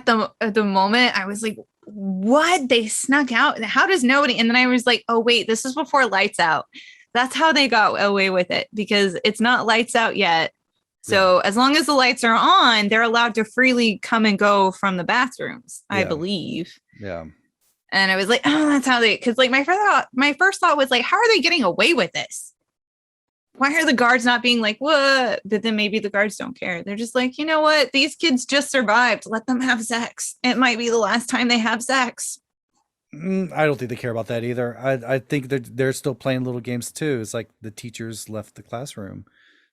the moment I was like, what? They snuck out? How does nobody? And then I was like, oh wait, this is before Lights Out. That's how they got away with it because it's not Lights Out yet. So as long as the lights are on, they're allowed to freely come and go from the bathrooms, I believe. Yeah. And I was like, oh, that's how because like my first thought was like, how are they getting away with this? Why are the guards not being like, what? But then maybe the guards don't care. They're just like, you know what? These kids just survived. Let them have sex. It might be the last time they have sex. I don't think they care about that either. I think they're still playing little games too. It's like the teachers left the classroom.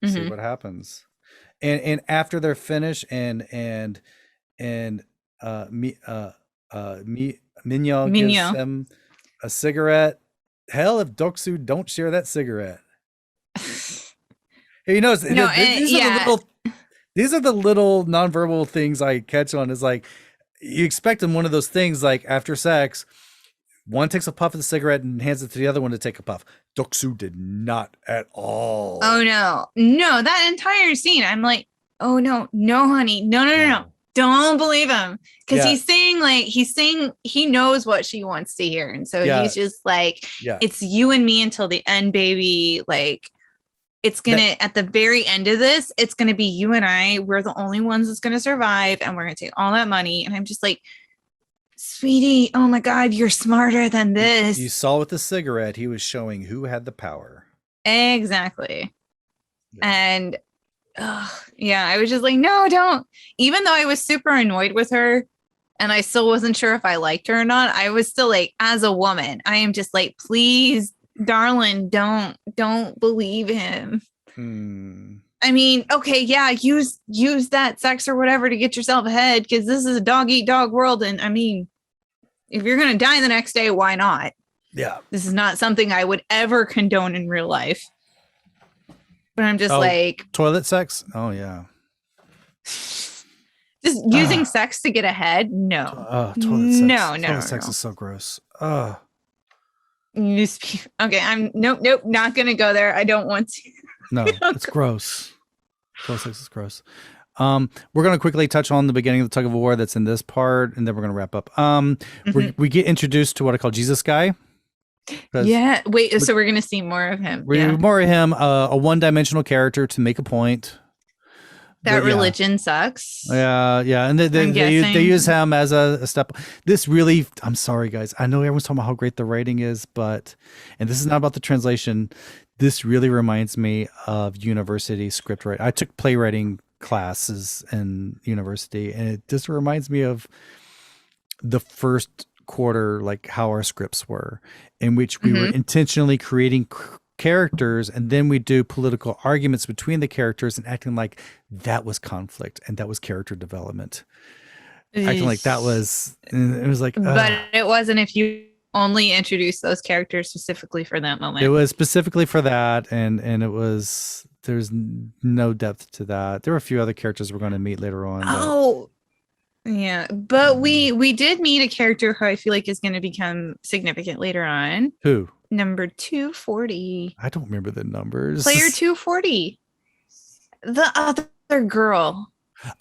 See what happens. And after they're finished and Minyo gives them a cigarette. Hell, if Doksu don't share that cigarette. These are the little nonverbal things I catch on. Is like you expect in one of those things like after sex, one takes a puff of the cigarette and hands it to the other one to take a puff. Doksu did not at all. Oh no, that entire scene, I'm like, oh no, honey, no. Don't believe him because Yeah. he's saying he knows what she wants to hear. And so Yeah. he's just like, Yeah. it's you and me until the end, baby. Like, it's gonna at the very end of this, it's gonna be you and I. We're the only ones that's gonna survive, and we're gonna take all that money. And I'm just like, sweetie, oh my God, you're smarter than this. You saw with the cigarette, he was showing who had the power. Exactly. Yeah. And yeah, I was just like, no, don't. Even though I was super annoyed with her and I still wasn't sure if I liked her or not, I was still like, as a woman, I am just like, please, darling, don't believe him. I mean, okay, yeah, use that sex or whatever to get yourself ahead, because this is a dog eat dog world. And I mean, if you're gonna die the next day, why not? Yeah. This is not something I would ever condone in real life. But I'm just like, toilet sex? Oh yeah. Just using sex to get ahead? No. Toilet sex. No. Toilet sex is so gross. Okay, I'm nope, not gonna go there. I don't want to. No, it's gross. Toilet sex is gross. We're gonna quickly touch on the beginning of the tug of war that's in this part, and then we're gonna wrap up. We get introduced to what I call Jesus guy. Yeah. Wait. So we're gonna see more of him. More of him. A one-dimensional character to make a point. That religion sucks. Yeah, and they use him as a step. This really, I'm sorry guys. I know everyone's talking about how great the writing is, and this is not about the translation. This really reminds me of university script writing. I took playwriting classes in university, and it just reminds me of the first quarter, like how our scripts were, in which we were intentionally creating characters, and then we do political arguments between the characters and acting like that was conflict and that was character development. Acting like that was, it was like, but it wasn't if you only introduced those characters specifically for that moment. It was specifically for that, and it was, there's no depth to that. There were a few other characters we're going to meet later on. Yeah, but we did meet a character who I feel like is going to become significant later on. Who? Number 240. I don't remember the numbers. Player 240. The other girl.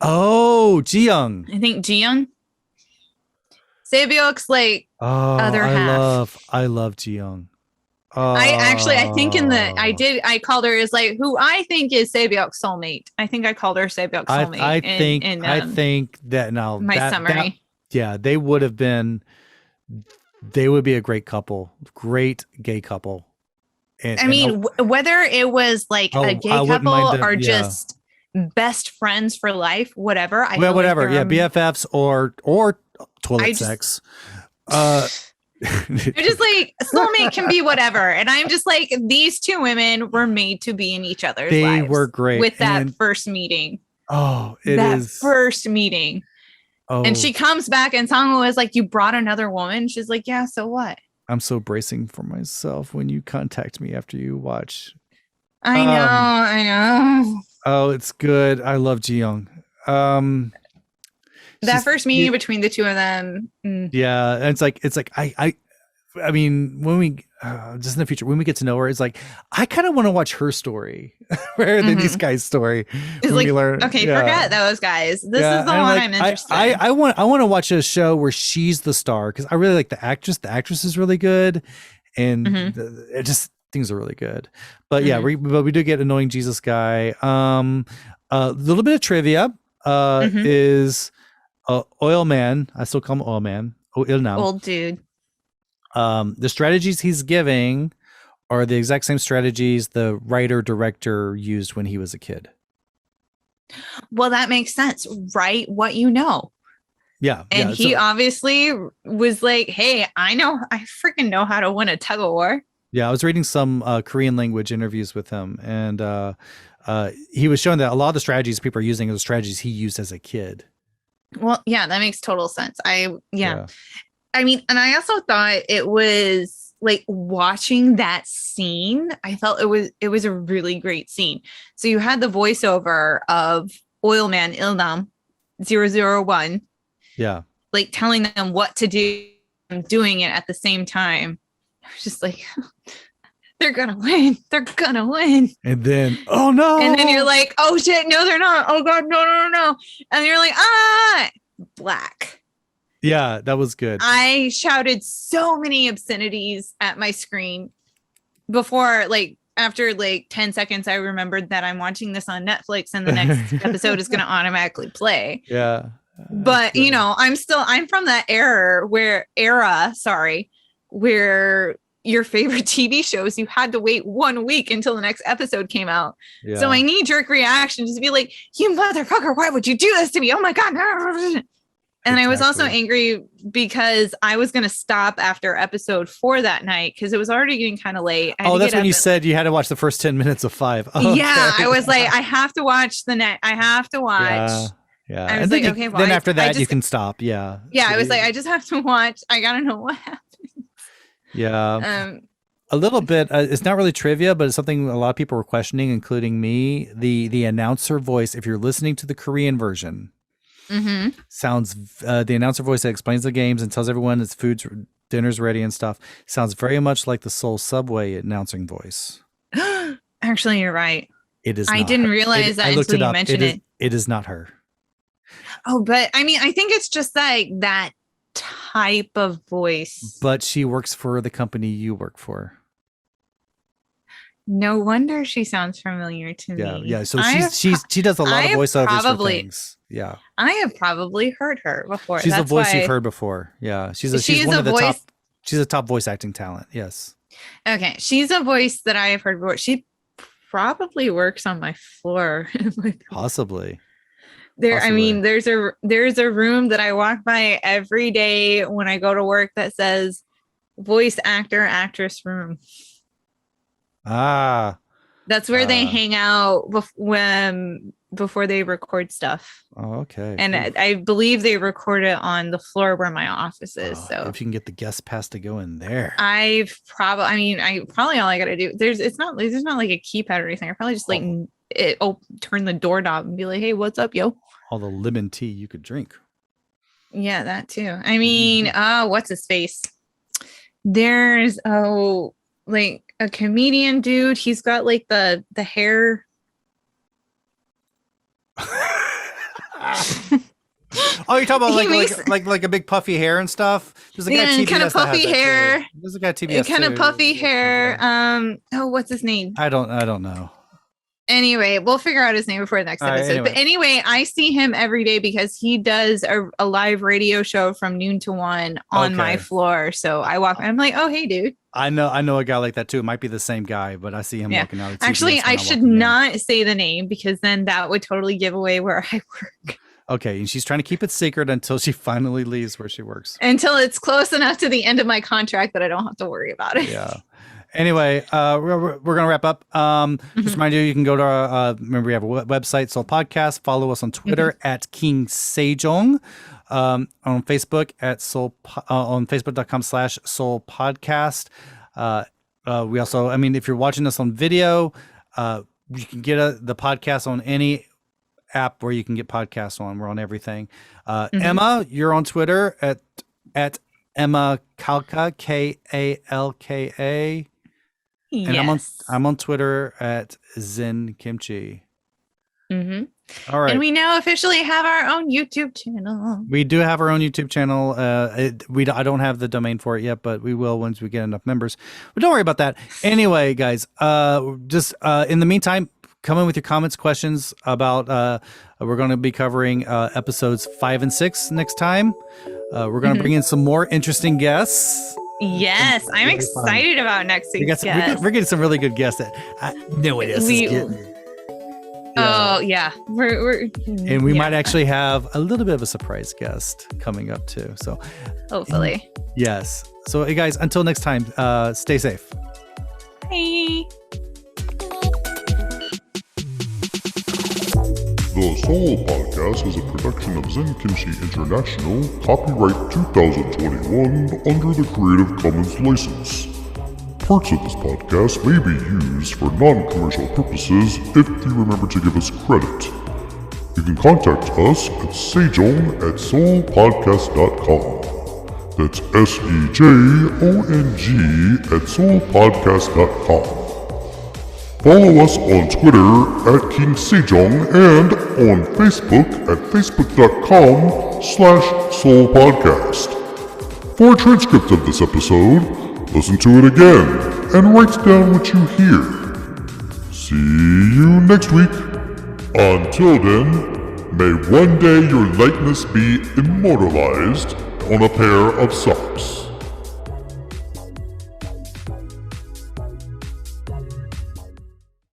Oh, Ji-young. I think Ji-young. Sae-byuk's like other half. I love Ji-young. I think I called her as like who I think is Sae-byuk's soulmate. I think I called her Sae-byuk's soulmate. I think that now my summary. They would be a great couple, great gay couple. Whether it was like a gay couple or just best friends for life, whatever. Whatever. BFFs or toilet sex. They're just like soulmate can be whatever, and I'm just like, these two women were made to be in each other's lives. They were great with that first meeting. First meeting. And she comes back and Sangwoo is like, you brought another woman? She's like, yeah, so what? I'm so bracing for myself when you contact me after you watch. I know. Oh, it's good. I love Ji-young. That first meeting between the two of them. Yeah. And it's like, I mean, when we, just in the future, when we get to know her, it's like, I kind of want to watch her story rather than these guys' story. It's like, forget those guys. This is the one I'm interested in. I want to watch a show where she's the star, because I really like the actress. The actress is really good. And things are really good. But yeah, we do get annoying Jesus guy. A little bit of trivia is Oil Man. I still call him Oil Man. Old dude. The strategies he's giving are the exact same strategies the writer-director used when he was a kid. Well, that makes sense. Write what you know. Yeah. And he obviously was like, hey, I freaking know how to win a tug of war. Yeah, I was reading some Korean language interviews with him, and he was showing that a lot of the strategies people are using are the strategies he used as a kid. Well, yeah, that makes total sense. I mean, and I also thought it was like watching that scene. I felt it was a really great scene. So you had the voiceover of Oil Man Ilnam 001. Yeah. Like telling them what to do and doing it at the same time. I was just like, they're gonna win. They're gonna win. And then, oh no. And then you're like, oh shit, no, they're not. Oh god, no. And you're like, black. Yeah, that was good. I shouted so many obscenities at my screen before, like, after like 10 seconds, I remembered that I'm watching this on Netflix and the next episode is going to automatically play. Yeah. But, you know, I'm from that era where your favorite TV shows, you had to wait 1 week until the next episode came out. Yeah. So my knee-jerk reaction is to be like, you motherfucker, why would you do this to me? Oh my God. And I was also angry because I was going to stop after episode 4 that night because it was already getting kind of late. Oh, that's when you said you had to watch the first 10 minutes of 5. Oh, yeah, okay. I was like, I have to watch I have to watch. Yeah. I was like, okay, well, then after that, you can stop. Yeah. Yeah, I was like, I just have to watch. I got to know what happens. Yeah. A little bit. It's not really trivia, but it's something a lot of people were questioning, including me. The announcer voice, if you're listening to the Korean version, sounds the announcer voice that explains the games and tells everyone it's dinner's ready and stuff sounds very much like the Seoul Subway announcing voice. Actually, you're right. It is. I didn't realize that until you mentioned it. It is not her. Oh, but I mean, I think it's just like that type of voice. But she works for the company you work for. No wonder she sounds familiar to me. Yeah. So she does a lot of voiceovers for things. Yeah. I have probably heard her before. She's a voice you've heard before. Yeah. She's one of the top. She's a top voice acting talent. Yes. Okay. She's a voice that I have heard before. She probably works on my floor. Possibly. I mean, there's a room that I walk by every day when I go to work that says voice actor, actress room. That's where they hang out before they record stuff. Oh, okay. And I believe they record it on the floor where my office is. So if you can get the guest pass to go in there, all I gotta do. There's not like a keypad or anything. I probably just turn the doorknob and be like, hey, what's up, yo? All the lemon tea you could drink. Yeah, that too. I mean, what's his face? There's like a comedian dude. He's got like the hair. Oh, you're talking about like a big puffy hair and stuff. There's a guy TBS kind of puffy hair. There's a guy TBS kind of puffy hair. What's his name? I don't know. Anyway, we'll figure out his name before the next episode. But anyway, I see him every day because he does a live radio show from noon to 1 on my floor. So I walk and I'm like, oh, hey, dude. I know a guy like that too. It might be the same guy, but I see him walking out. Actually, I should not say the name because then that would totally give away where I work. Okay, and she's trying to keep it secret until she finally leaves where she works. Until it's close enough to the end of my contract that I don't have to worry about it. Yeah. Anyway, we're going to wrap up. Just remind you can go to our, remember we have a website, SeoulPodcast. Follow us on Twitter at King Sejong. On Facebook at on facebook.com/SeoulPodcast. We also, I mean, if you're watching us on video, you can get the podcast on any app where you can get podcasts on. We're on everything. Emma, you're on Twitter at Emma Kalka, Kalka. Yes. And I'm on Twitter at Zen Kimchi. All right. And we now officially have our own YouTube channel. We do have our own YouTube channel. I don't have the domain for it yet, but we will once we get enough members. But don't worry about that. Anyway, guys, just in the meantime, come in with your comments, questions about. We're going to be covering episodes 5 and 6 next time. We're going to bring in some more interesting guests. Yes, I'm excited about next week's guest. We're getting some really good guests. Nobody else is getting. Oh yeah, and we might actually have a little bit of a surprise guest coming up too. So hopefully, yes. So hey guys, until next time, stay safe. Bye. The Seoul Podcast is a production of Zen Kimchi International, copyright 2021, under the Creative Commons license. Parts of this podcast may be used for non-commercial purposes if you remember to give us credit. You can contact us at sejong@seoulpodcast.com. That's SEJONG at SeoulPodcast.com. Follow us on Twitter at King Sejong and on Facebook at facebook.com/SeoulPodcast. For a transcript of this episode, listen to it again and write down what you hear. See you next week. Until then, may one day your lightness be immortalized on a pair of socks.